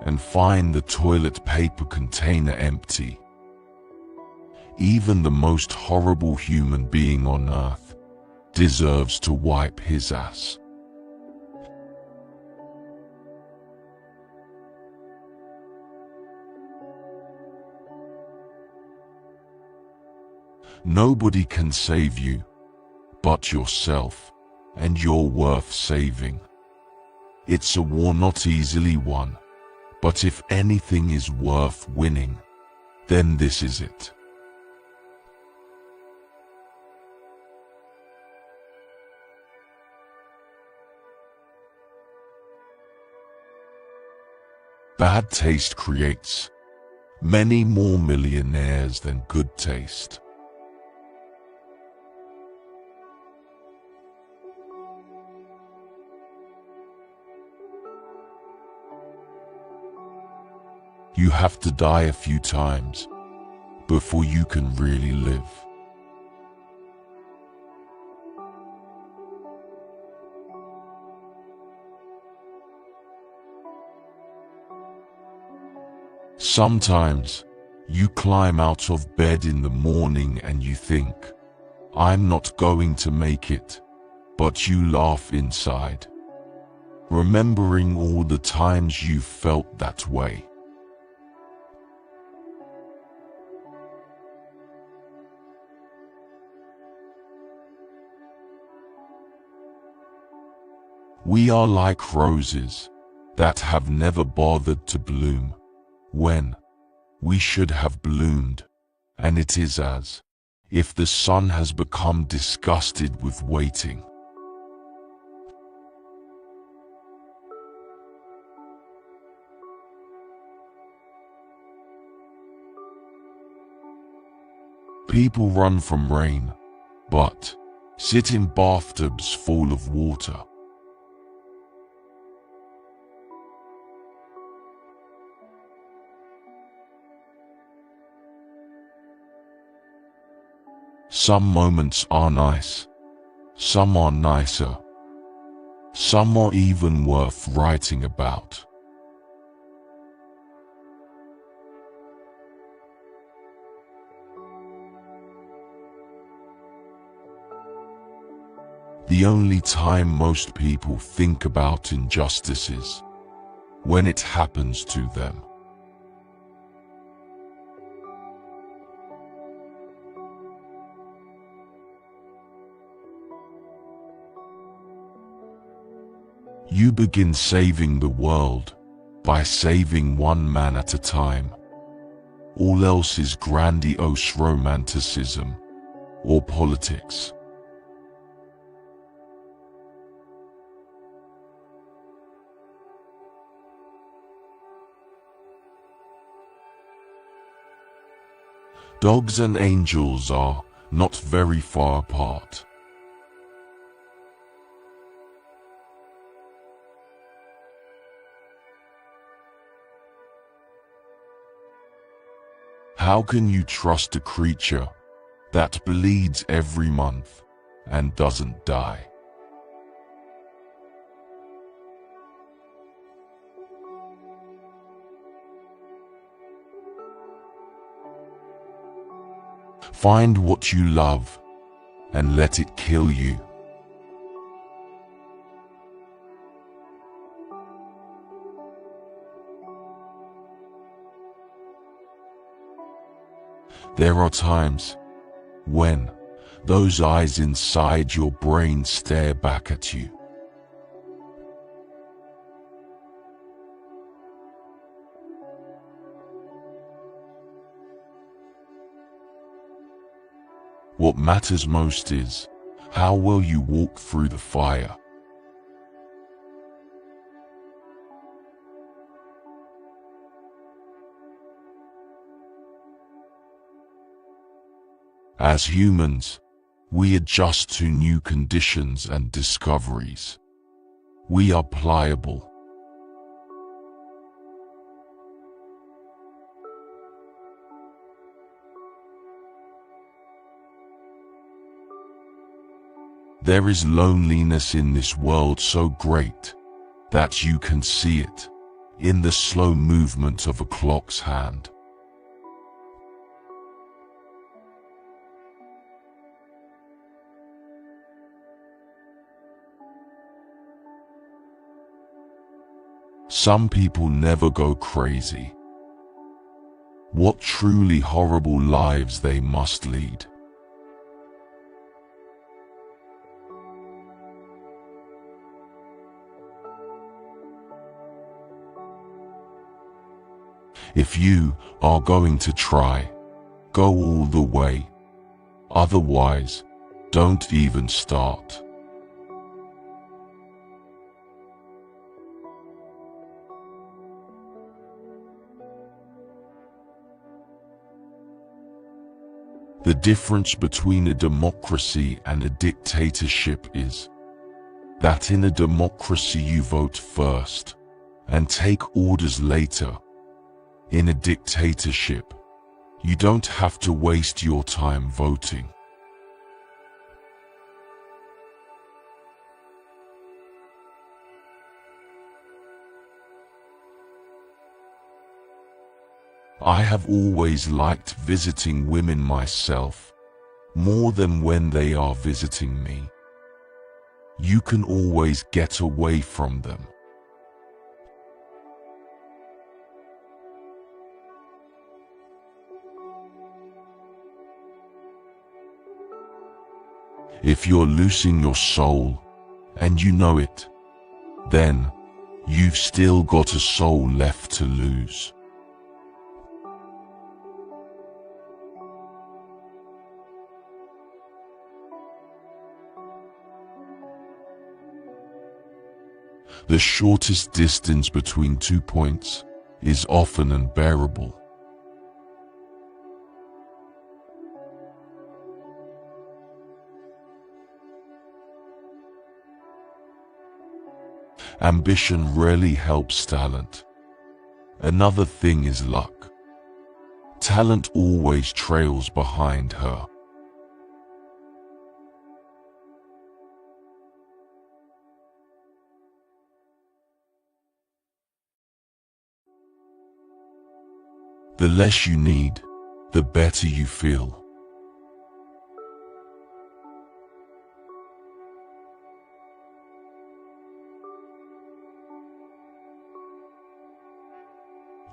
and find the toilet paper container empty. Even the most horrible human being on earth deserves to wipe his ass. Nobody can save you but yourself, and you're worth saving. It's a war not easily won, but if anything is worth winning, then this is it. Bad taste creates many more millionaires than good taste. You have to die a few times before you can really live. Sometimes you climb out of bed in the morning and you think, I'm not going to make it, but you laugh inside, remembering all the times you felt that way. We are like roses that have never bothered to bloom when we should have bloomed, and it is as if the sun has become disgusted with waiting. People run from rain, but sit in bathtubs full of water. Some moments are nice, some are nicer, some are even worth writing about. The only time most people think about injustice is when it happens to them. You begin saving the world by saving one man at a time. All else is grandiose romanticism or politics. Dogs and angels are not very far apart. How can you trust a creature that bleeds every month and doesn't die? Find what you love and let it kill you. There are times when those eyes inside your brain stare back at you. What matters most is how well you walk through the fire. As humans, we adjust to new conditions and discoveries. We are pliable. There is loneliness in this world so great that you can see it in the slow movement of a clock's hand. Some people never go crazy. What truly horrible lives they must lead. If you are going to try, go all the way. Otherwise, don't even start. The difference between a democracy and a dictatorship is that in a democracy you vote first and take orders later. In a dictatorship, you don't have to waste your time voting. I have always liked visiting women myself, more than when they are visiting me. You can always get away from them. If you're losing your soul, and you know it, then you've still got a soul left to lose. The shortest distance between 2 points is often unbearable. Ambition rarely helps talent. Another thing is luck. Talent always trails behind her. The less you need, the better you feel.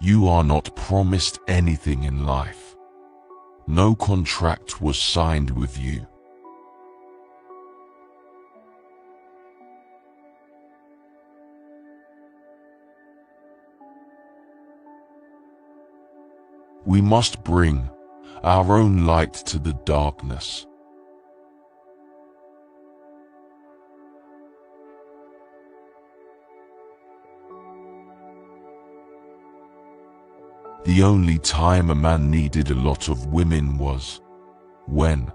You are not promised anything in life. No contract was signed with you. We must bring our own light to the darkness The only time a man needed a lot of women was when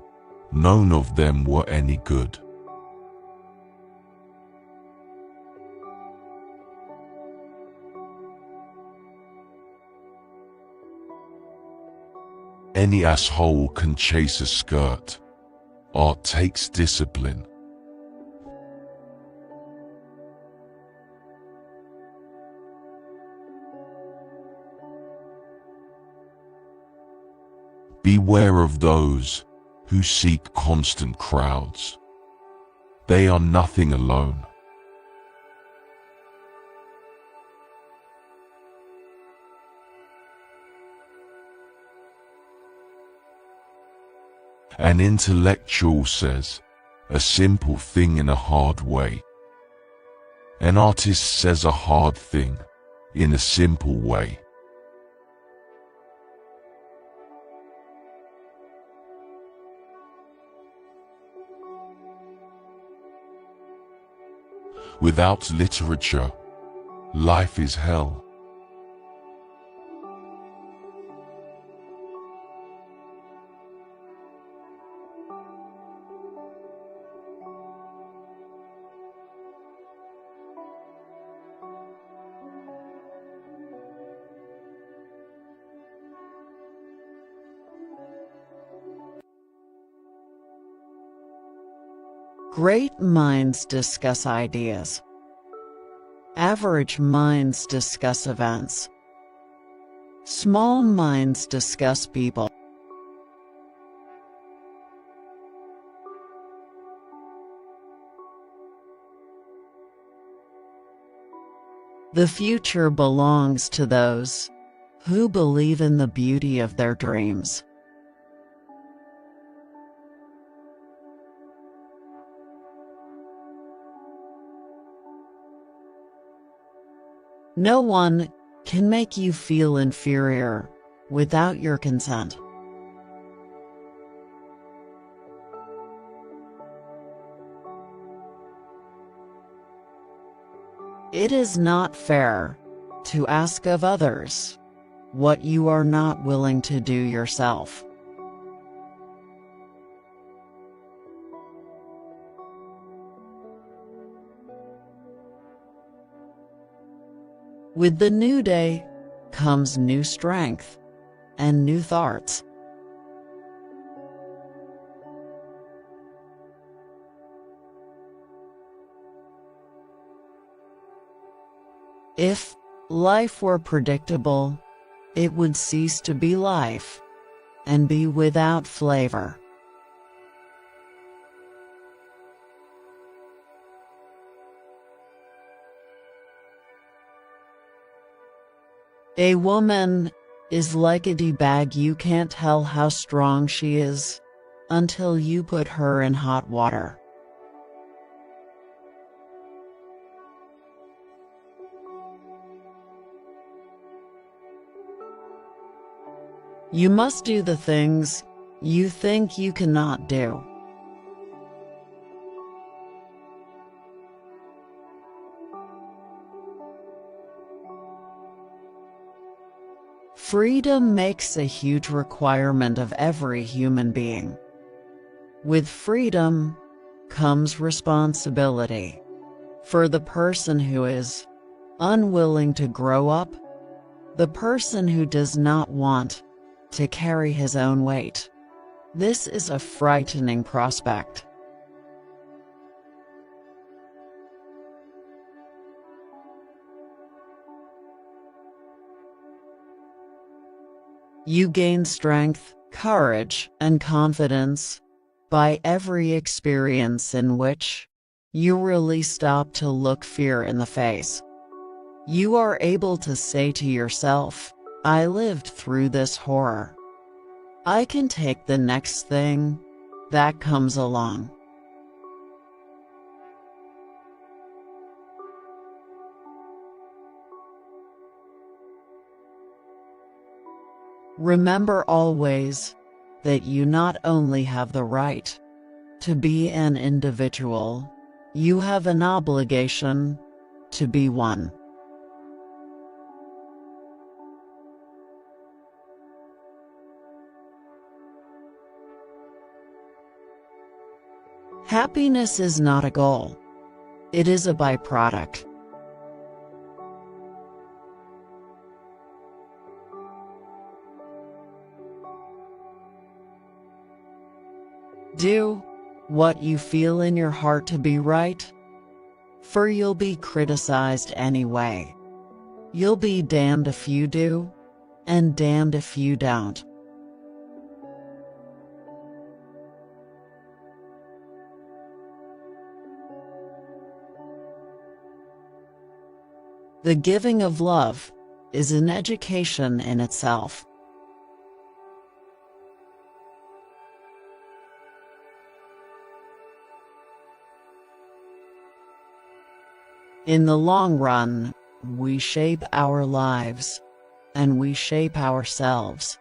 none of them were any good. Any asshole can chase a skirt. Art takes discipline. Beware of those who seek constant crowds. They are nothing alone. An intellectual says a simple thing in a hard way. An artist says a hard thing in a simple way. Without literature, life is hell. Great minds discuss ideas. Average minds discuss events. Small minds discuss people. The future belongs to those who believe in the beauty of their dreams. No one can make you feel inferior without your consent. It is not fair to ask of others what you are not willing to do yourself. With the new day comes new strength and new thoughts. If life were predictable, it would cease to be life and be without flavor. A woman is like a tea bag. You can't tell how strong she is until you put her in hot water. You must do the things you think you cannot do. Freedom makes a huge requirement of every human being. With freedom comes responsibility. For the person who is unwilling to grow up, the person who does not want to carry his own weight. This is a frightening prospect. You gain strength, courage, and confidence by every experience in which you really stop to look fear in the face. You are able to say to yourself, I lived through this horror. I can take the next thing that comes along. Remember always that you not only have the right to be an individual, you have an obligation to be one. Happiness is not a goal. It is a byproduct. Do what you feel in your heart to be right, for you'll be criticized anyway. You'll be damned if you do, and damned if you don't. The giving of love is an education in itself. In the long run, we shape our lives, and we shape ourselves.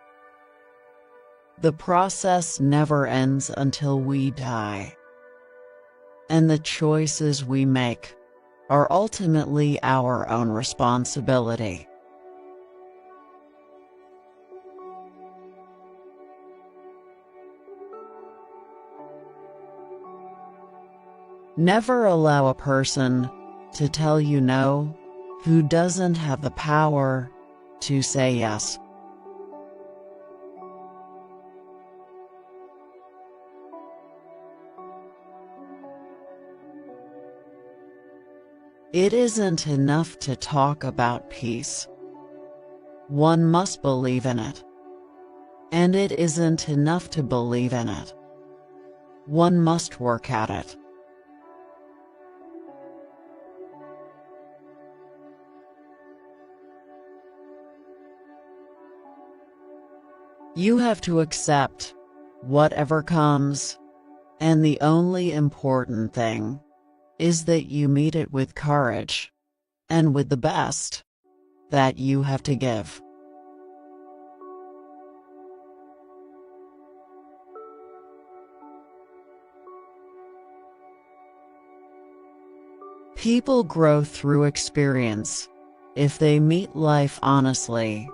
The process never ends until we die. And the choices we make are ultimately our own responsibility. Never allow a person to tell you no who doesn't have the power to say yes. It isn't enough to talk about peace. One must believe in it. And it isn't enough to believe in it. One must work at it. You have to accept whatever comes, and the only important thing is that you meet it with courage and with the best that you have to give. People grow through experience if they meet life honestly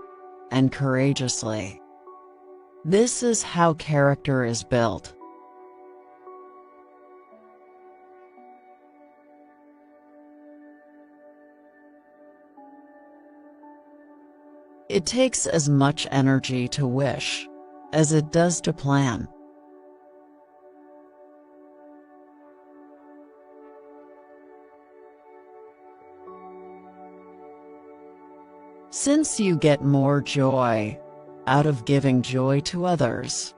and courageously. This is how character is built. It takes as much energy to wish as it does to plan. Since you get more joy out of giving joy to others,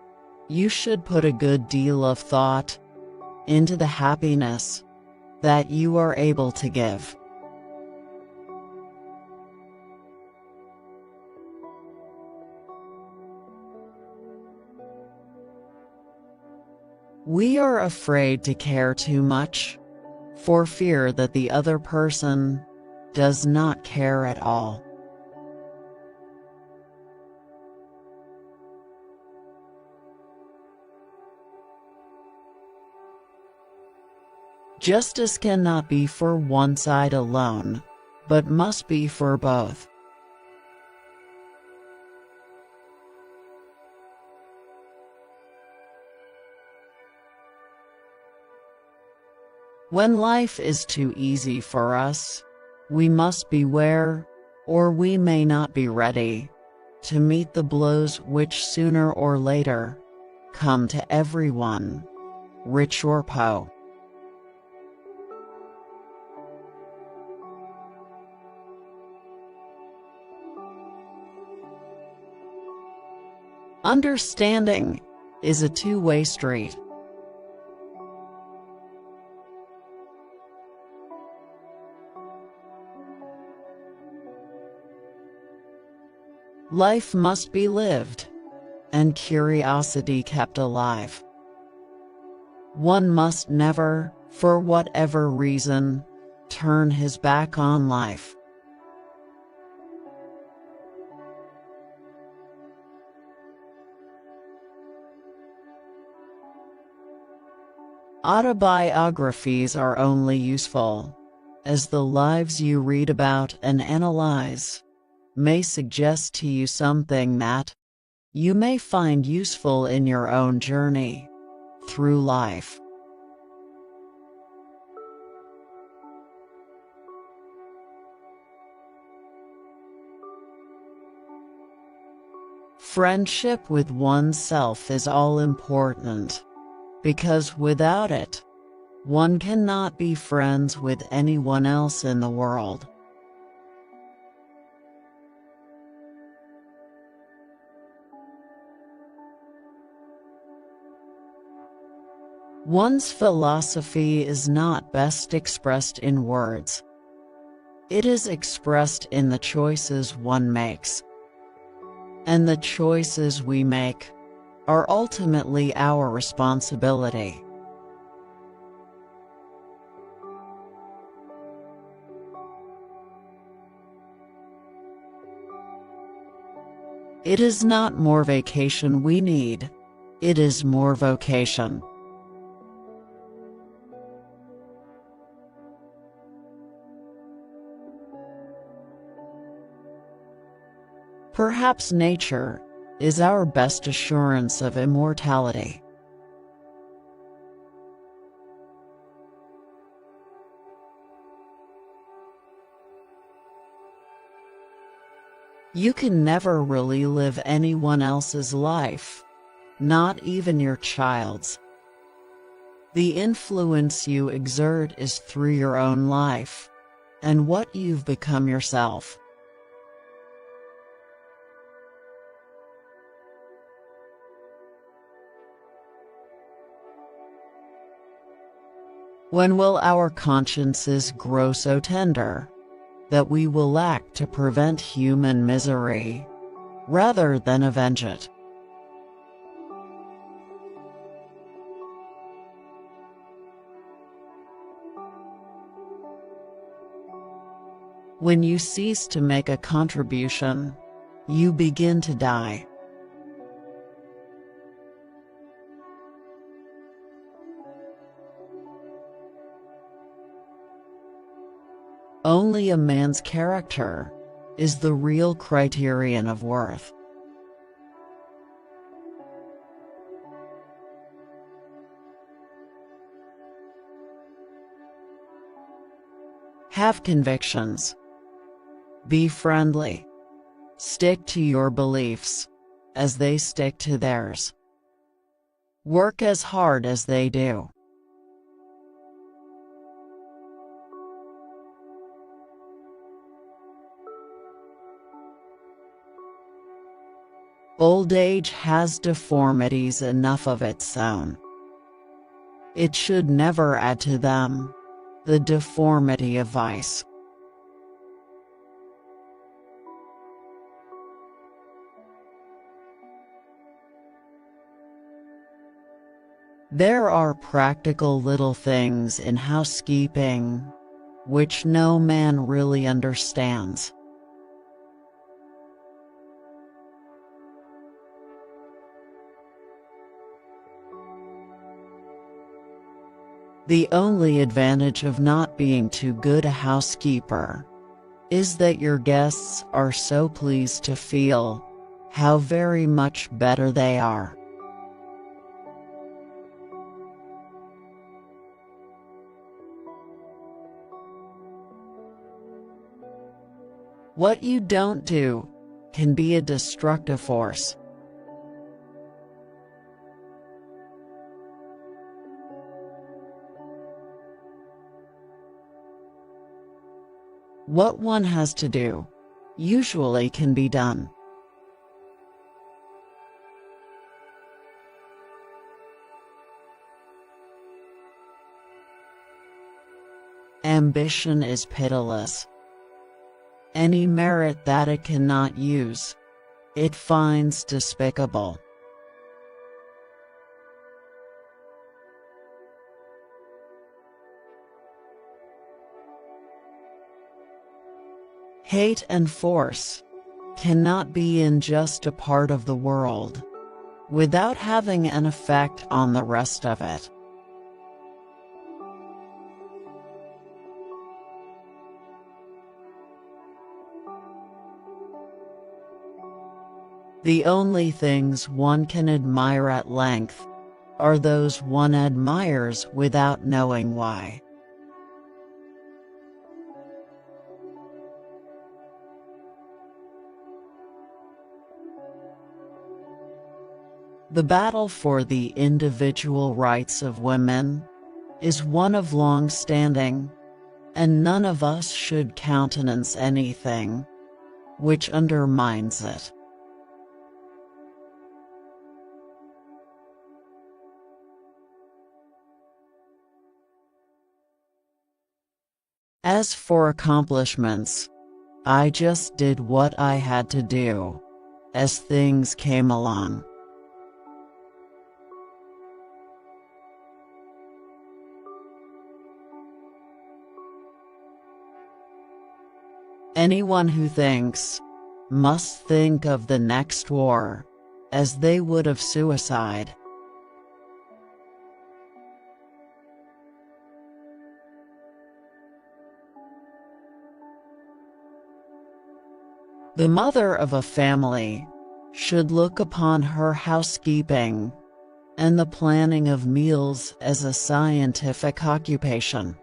you should put a good deal of thought into the happiness that you are able to give. We are afraid to care too much for fear that the other person does not care at all. Justice cannot be for one side alone, but must be for both. When life is too easy for us, we must beware, or we may not be ready to meet the blows which sooner or later come to everyone, rich or poor. Understanding is a two-way street. Life must be lived, and curiosity kept alive. One must never, for whatever reason, turn his back on life. Autobiographies are only useful as the lives you read about and analyze may suggest to you something that you may find useful in your own journey through life. Friendship with oneself is all important, because without it, one cannot be friends with anyone else in the world. One's philosophy is not best expressed in words. It is expressed in the choices one makes. And the choices we make are ultimately our responsibility. It is not more vacation we need, it is more vocation. Perhaps nature is our best assurance of immortality. You can never really live anyone else's life, not even your child's. The influence you exert is through your own life, and what you've become yourself. When will our consciences grow so tender that we will act to prevent human misery, rather than avenge it? When you cease to make a contribution, you begin to die. Only a man's character is the real criterion of worth. Have convictions. Be friendly. Stick to your beliefs, as they stick to theirs. Work as hard as they do. Old age has deformities enough of its own. It should never add to them the deformity of vice. There are practical little things in housekeeping which no man really understands. The only advantage of not being too good a housekeeper is that your guests are so pleased to feel how very much better they are. What you don't do can be a destructive force. What one has to do usually can be done. Ambition is pitiless. Any merit that it cannot use, it finds despicable. Hate and force cannot be in just a part of the world without having an effect on the rest of it. The only things one can admire at length are those one admires without knowing why. The battle for the individual rights of women is one of long standing, and none of us should countenance anything which undermines it. As for accomplishments, I just did what I had to do as things came along. Anyone who thinks must think of the next war as they would of suicide. The mother of a family should look upon her housekeeping and the planning of meals as a scientific occupation.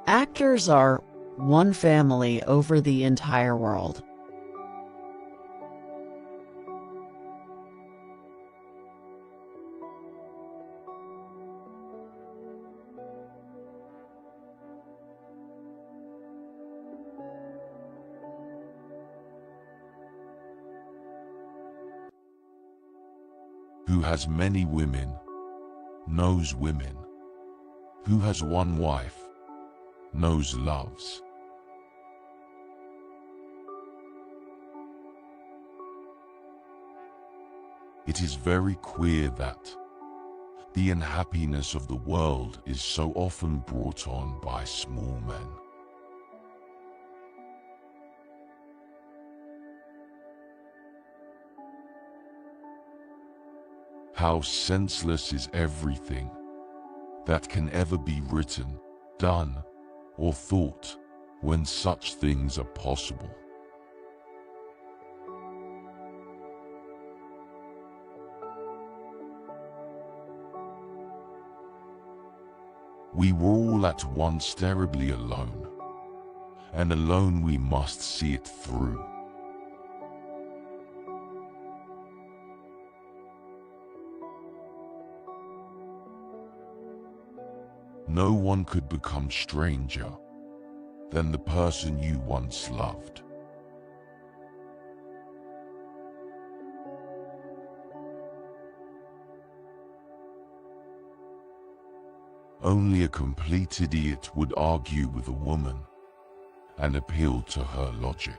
Actors are one family over the entire world. Who has many women, knows women. Who has one wife, knows loves. It is very queer that the unhappiness of the world is so often brought on by small men. How senseless is everything that can ever be written, done, or thought when such things are possible. We were all at once terribly alone, and alone we must see it through. No one could become stranger than the person you once loved. Only a complete idiot would argue with a woman and appeal to her logic.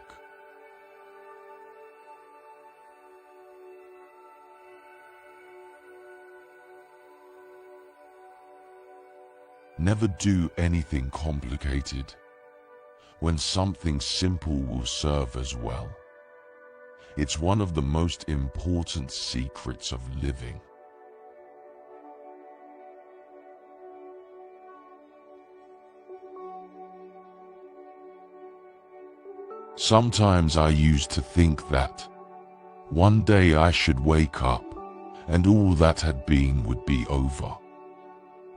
Never do anything complicated when something simple will serve as well. It's one of the most important secrets of living. Sometimes I used to think that one day I should wake up and all that had been would be over.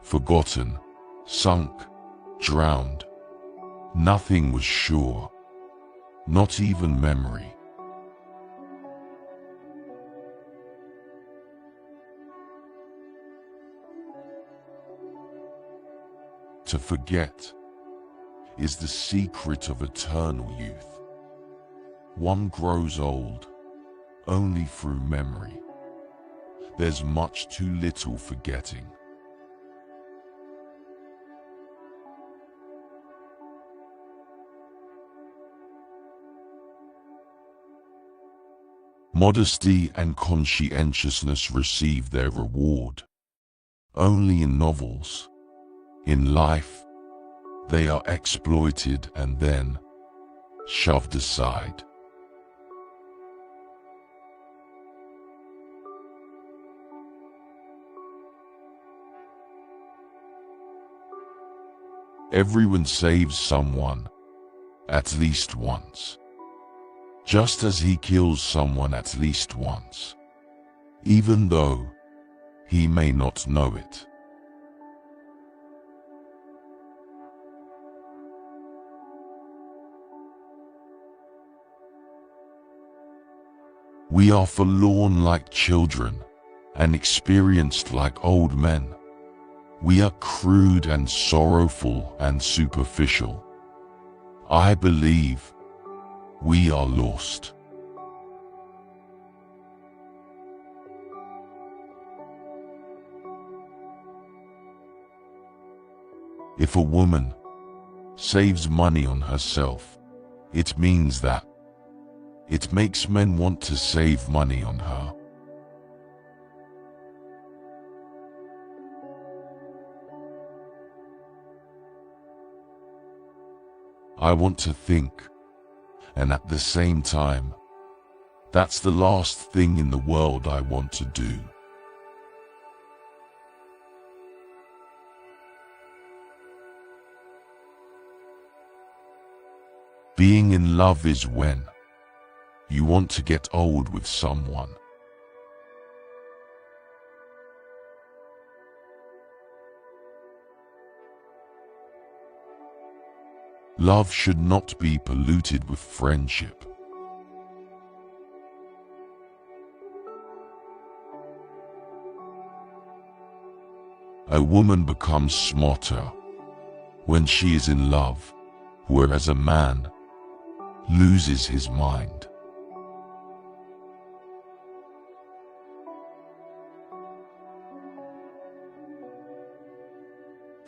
Forgotten, sunk, drowned. Nothing was sure, not even memory. To forget is the secret of eternal youth. One grows old only through memory. There's much too little forgetting. Modesty and conscientiousness receive their reward only in novels. In life, they are exploited and then shoved aside. Everyone saves someone at least once, just as he kills someone at least once, even though he may not know it. We are forlorn like children and experienced like old men. We are crude and sorrowful and superficial. I believe we are lost. If a woman saves money on herself, it means that it makes men want to save money on her. I want to think, and at the same time, that's the last thing in the world I want to do. Being in love is when you want to get old with someone. Love should not be polluted with friendship. A woman becomes smarter when she is in love, whereas a man loses his mind.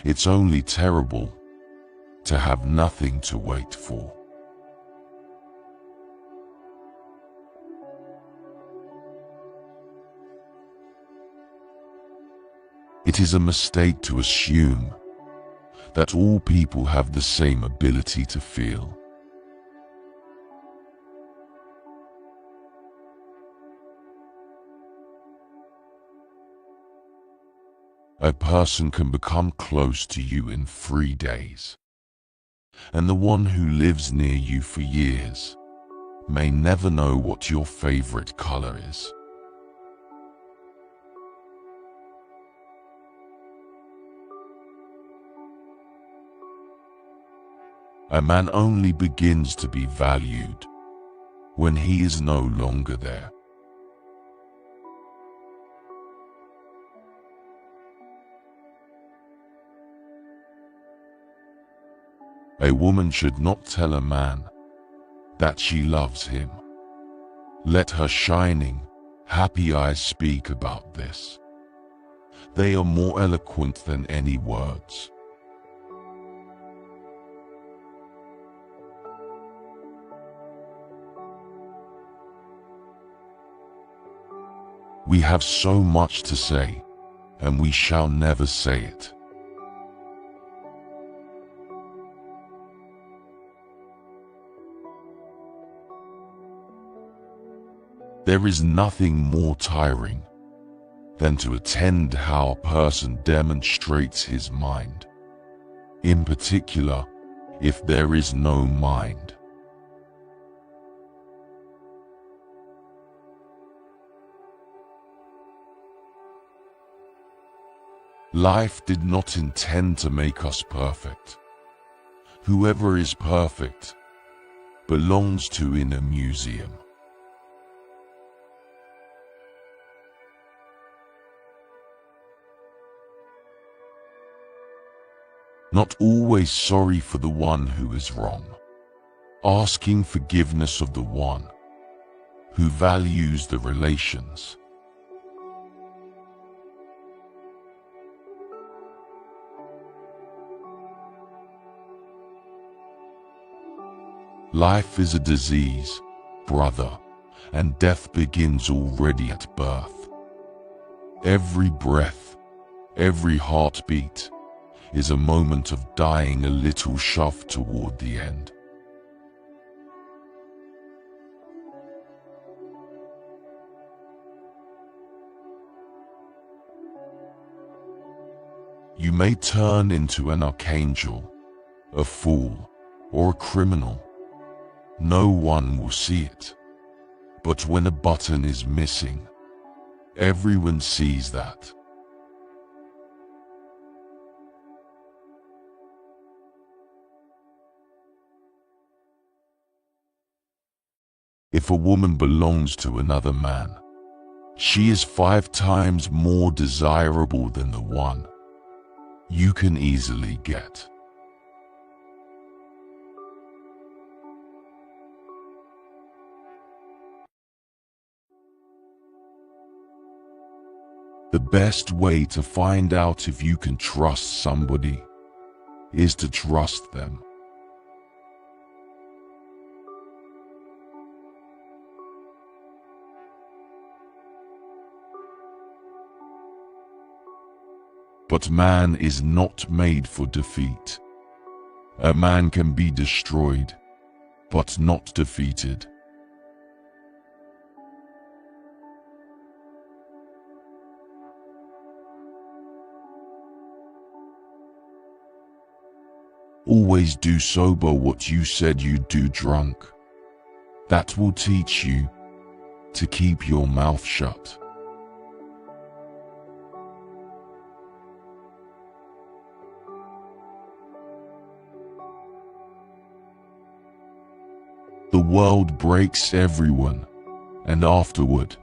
It's only terrible to have nothing to wait for. It is a mistake to assume that all people have the same ability to feel. A person can become close to you in 3 days, and the one who lives near you for years may never know what your favorite color is. A man only begins to be valued when he is no longer there. A woman should not tell a man that she loves him. Let her shining, happy eyes speak about this. They are more eloquent than any words. We have so much to say, and we shall never say it. There is nothing more tiring than to attend how a person demonstrates his mind, in particular, if there is no mind. Life did not intend to make us perfect. Whoever is perfect belongs to in a museum. Not always sorry for the one who is wrong, asking forgiveness of the one who values the relations. Life is a disease, brother, and death begins already at birth. Every breath, every heartbeat is a moment of dying a little shove toward the end. You may turn into an archangel, a fool, or a criminal. No one will see it. But when a button is missing, everyone sees that. If a woman belongs to another man, she is 5 times more desirable than the one you can easily get. The best way to find out if you can trust somebody is to trust them. But man is not made for defeat. A man can be destroyed, but not defeated. Always do sober what you said you'd do drunk. That will teach you to keep your mouth shut. The world breaks everyone, and afterward,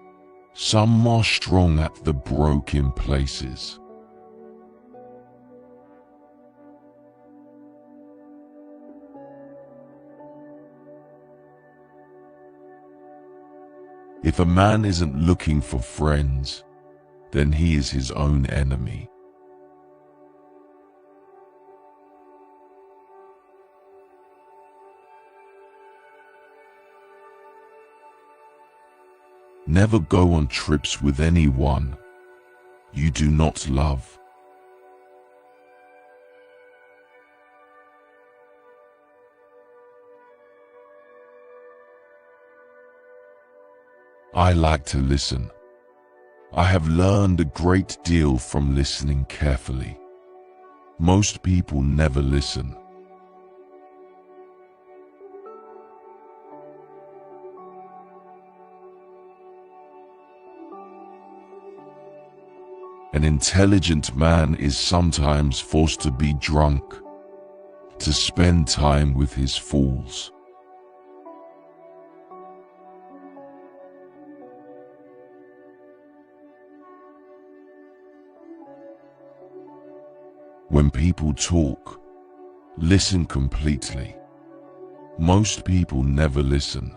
some are strong at the broken places. If a man isn't looking for friends, then he is his own enemy. Never go on trips with anyone you do not love. I like to listen. I have learned a great deal from listening carefully. Most people never listen. An intelligent man is sometimes forced to be drunk to spend time with his fools. When people talk, listen completely. Most people never listen.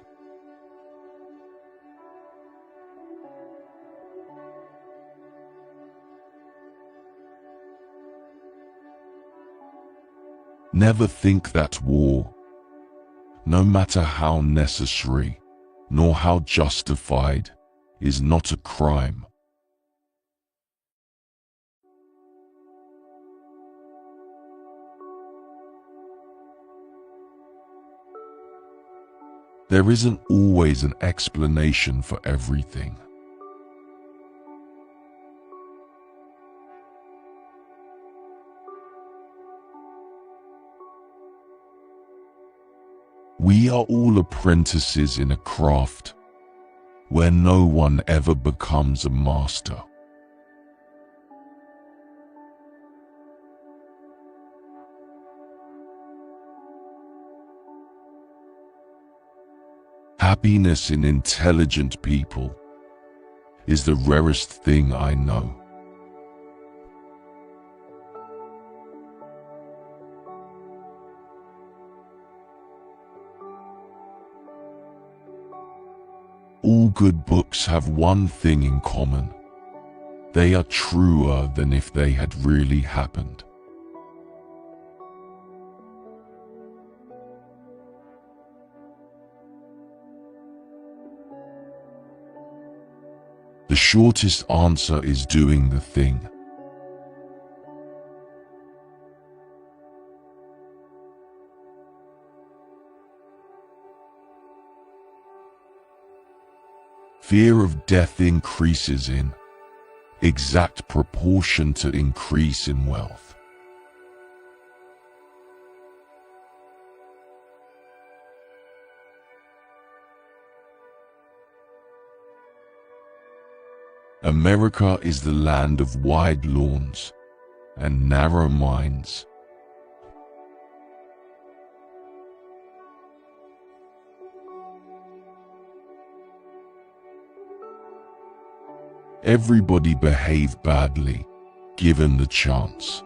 Never think that war, no matter how necessary, nor how justified, is not a crime. There isn't always an explanation for everything. We are all apprentices in a craft where no one ever becomes a master. Happiness in intelligent people is the rarest thing I know. All good books have one thing in common. They are truer than if they had really happened. The shortest answer is doing the thing. Fear of death increases in exact proportion to increase in wealth. America is the land of wide lawns and narrow minds. Everybody behave badly, given the chance.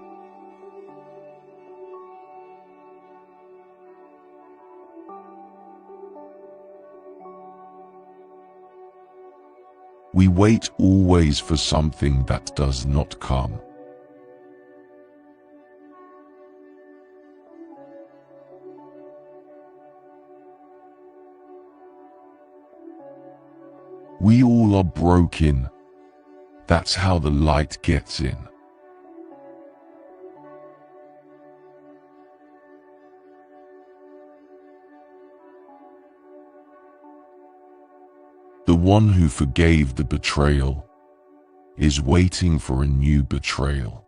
We wait always for something that does not come. We all are broken. That's how the light gets in. The one who forgave the betrayal is waiting for a new betrayal.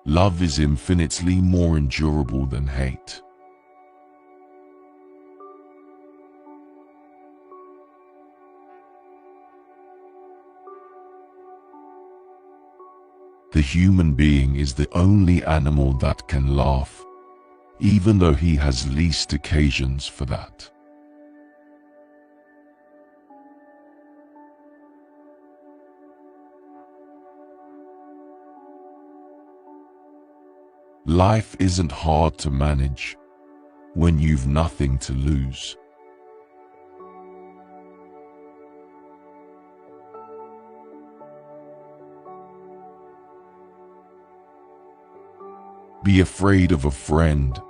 Love is infinitely more endurable than hate. The human being is the only animal that can laugh, even though he has least occasions for that. Life isn't hard to manage when you've nothing to lose. Be afraid of a friend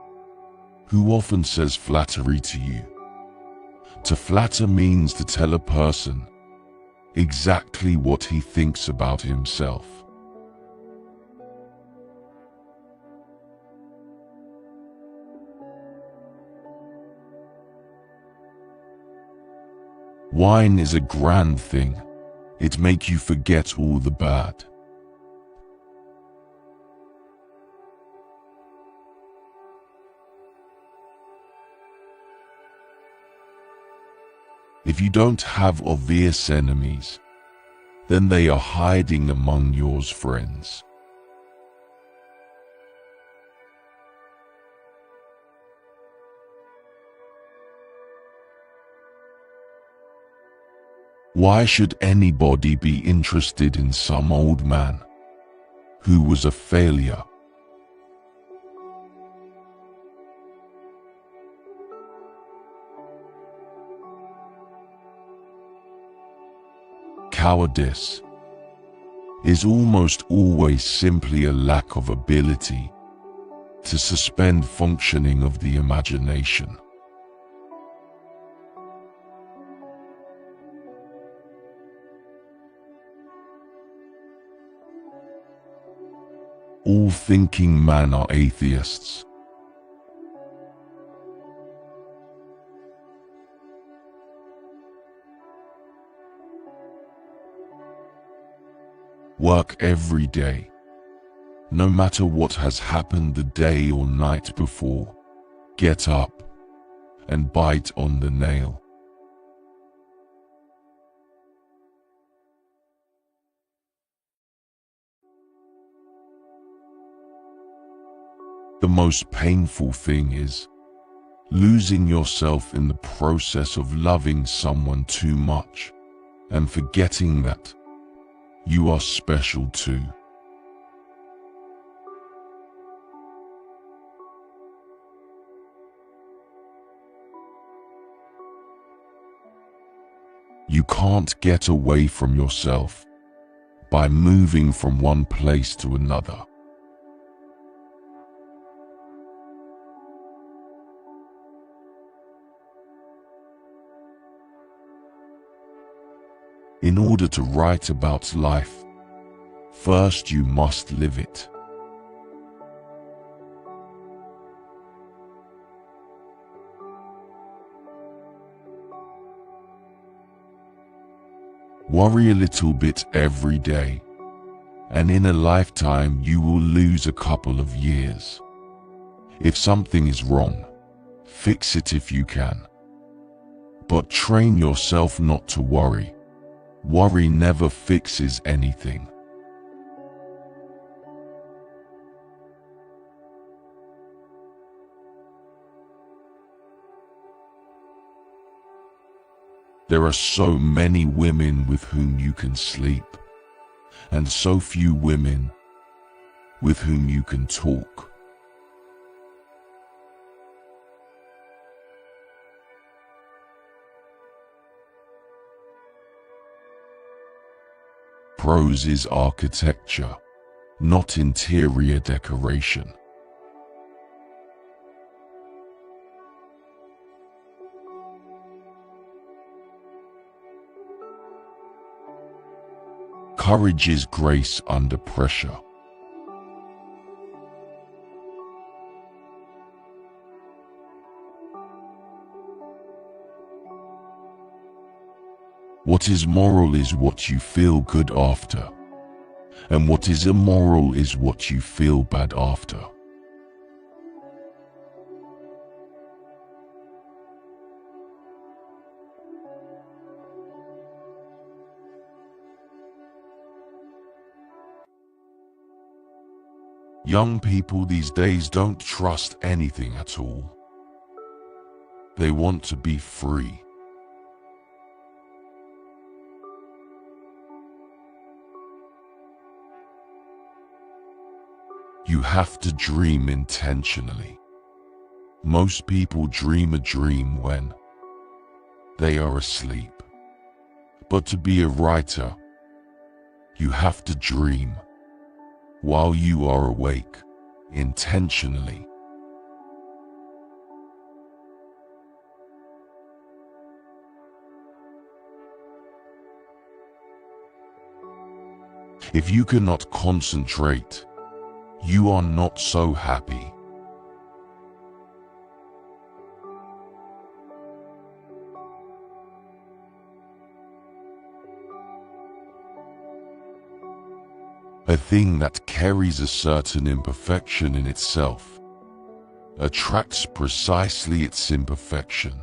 who often says flattery to you. To flatter means to tell a person exactly what he thinks about himself. Wine is a grand thing. It makes you forget all the bad. If you don't have obvious enemies, then they are hiding among your friends. Why should anybody be interested in some old man who was a failure? Cowardice is almost always simply a lack of ability to suspend functioning of the imagination. All thinking men are atheists. Work every day, no matter what has happened the day or night before. Get up and bite on the nail. The most painful thing is losing yourself in the process of loving someone too much and forgetting that you are special too. You can't get away from yourself by moving from one place to another. In order to write about life, first you must live it. Worry a little bit every day, and in a lifetime you will lose a couple of years. If something is wrong, fix it if you can. But train yourself not to worry. Worry never fixes anything. There are so many women with whom you can sleep, and so few women with whom you can talk. Prose is architecture, not interior decoration. Courage is grace under pressure. What is moral is what you feel good after, and what is immoral is what you feel bad after. Young people these days don't trust anything at all. They want to be free. You have to dream intentionally. Most people dream a dream when they are asleep. But to be a writer, you have to dream while you are awake, intentionally. If you cannot concentrate, you are not so happy. A thing that carries a certain imperfection in itself attracts precisely its imperfection.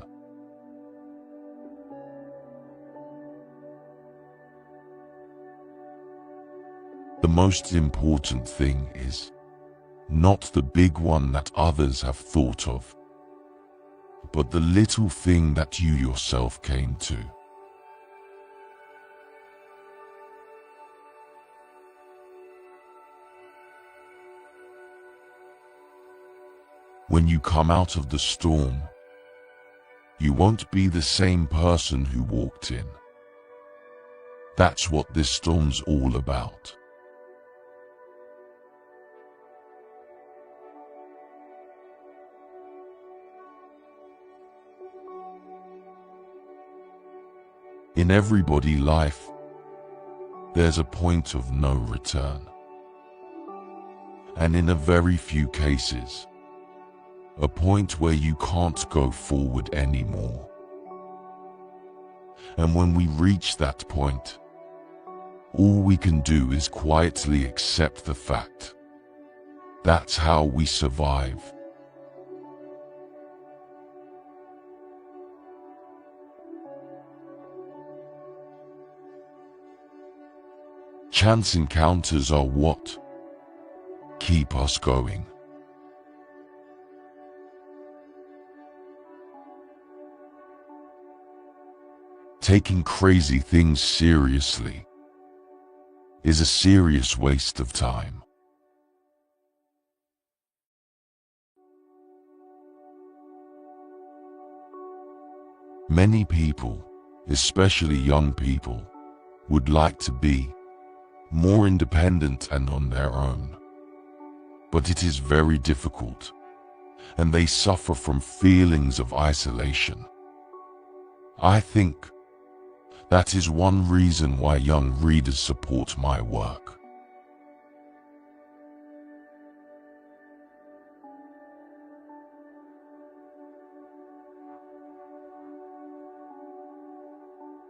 The most important thing is not the big one that others have thought of, but the little thing that you yourself came to. When you come out of the storm, you won't be the same person who walked in. That's what this storm's all about. In everybody's life, there's a point of no return. And in a very few cases, a point where you can't go forward anymore. And when we reach that point, all we can do is quietly accept the fact. That's how we survive. Chance encounters are what keep us going. Taking crazy things seriously is a serious waste of time. Many people, especially young people, would like to be more independent and on their own. But it is very difficult, and they suffer from feelings of isolation. I think that is one reason why young readers support my work.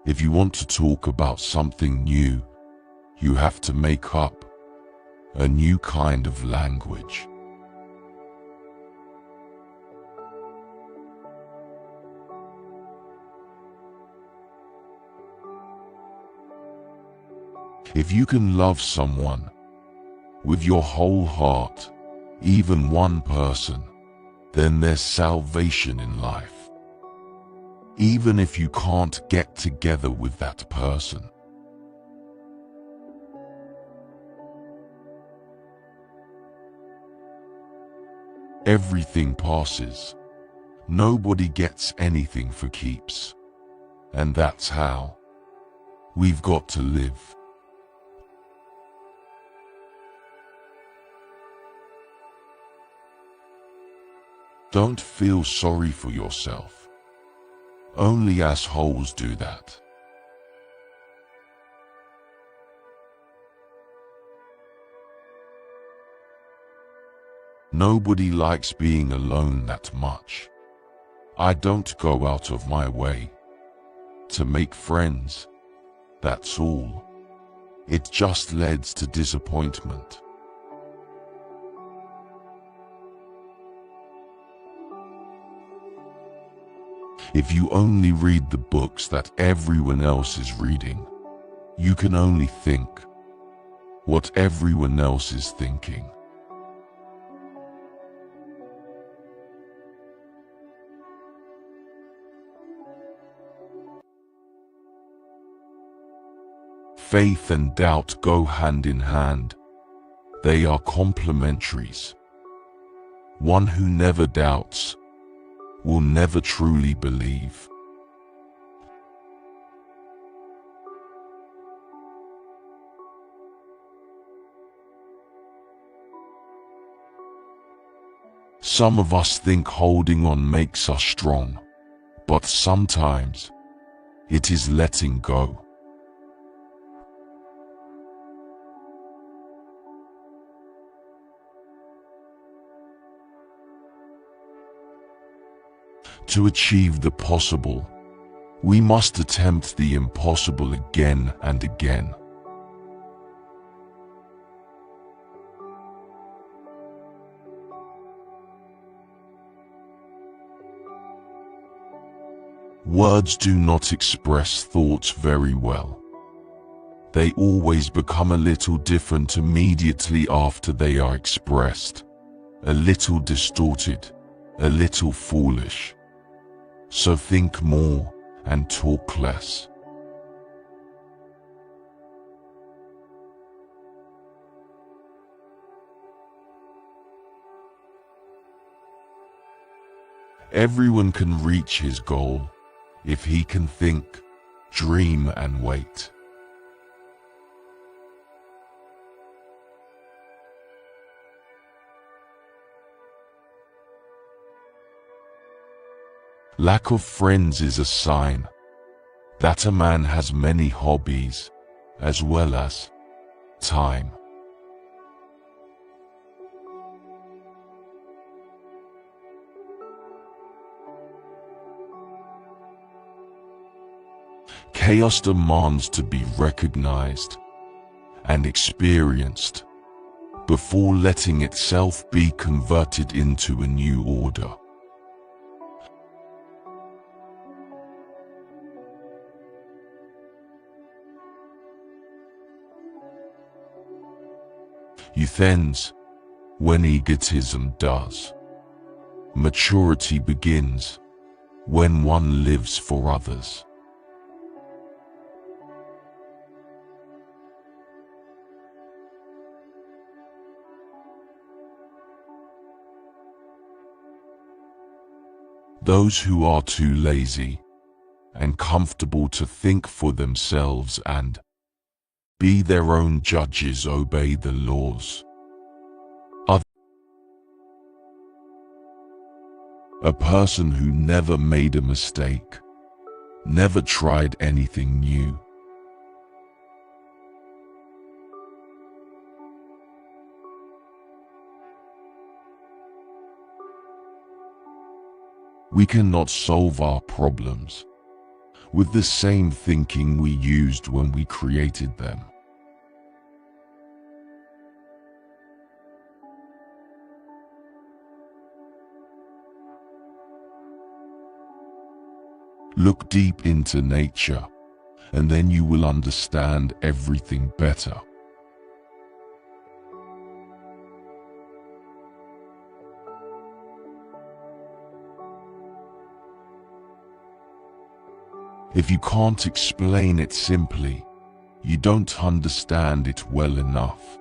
If you want to talk about something new, you have to make up a new kind of language. If you can love someone with your whole heart, even one person, then there's salvation in life. even if you can't get together with that person. Everything passes. Nobody gets anything for keeps. And that's how we've got to live. Don't feel sorry for yourself. Only assholes do that. Nobody likes being alone that much. I don't go out of my way to make friends, that's all. It just leads to disappointment. If you only read the books that everyone else is reading, you can only think what everyone else is thinking. Faith and doubt go hand in hand. They are complementaries. One who never doubts will never truly believe. Some of us think holding on makes us strong, but sometimes it is letting go. To achieve the possible, we must attempt the impossible again and again. Words do not express thoughts very well. They always become a little different immediately after they are expressed, a little distorted, a little foolish. So think more and talk less. Everyone can reach his goal if he can think, dream and wait. Lack of friends is a sign that a man has many hobbies as well as time. Chaos demands to be recognized and experienced before letting itself be converted into a new order. Youth ends when egotism does. Maturity begins when one lives for others. Those who are too lazy and comfortable to think for themselves and be their own judges obey the laws. A person who never made a mistake, never tried anything new. We cannot solve our problems with the same thinking we used when we created them. Look deep into nature, and then you will understand everything better. If you can't explain it simply, you don't understand it well enough.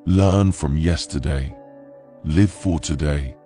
Learn from yesterday. Live for today.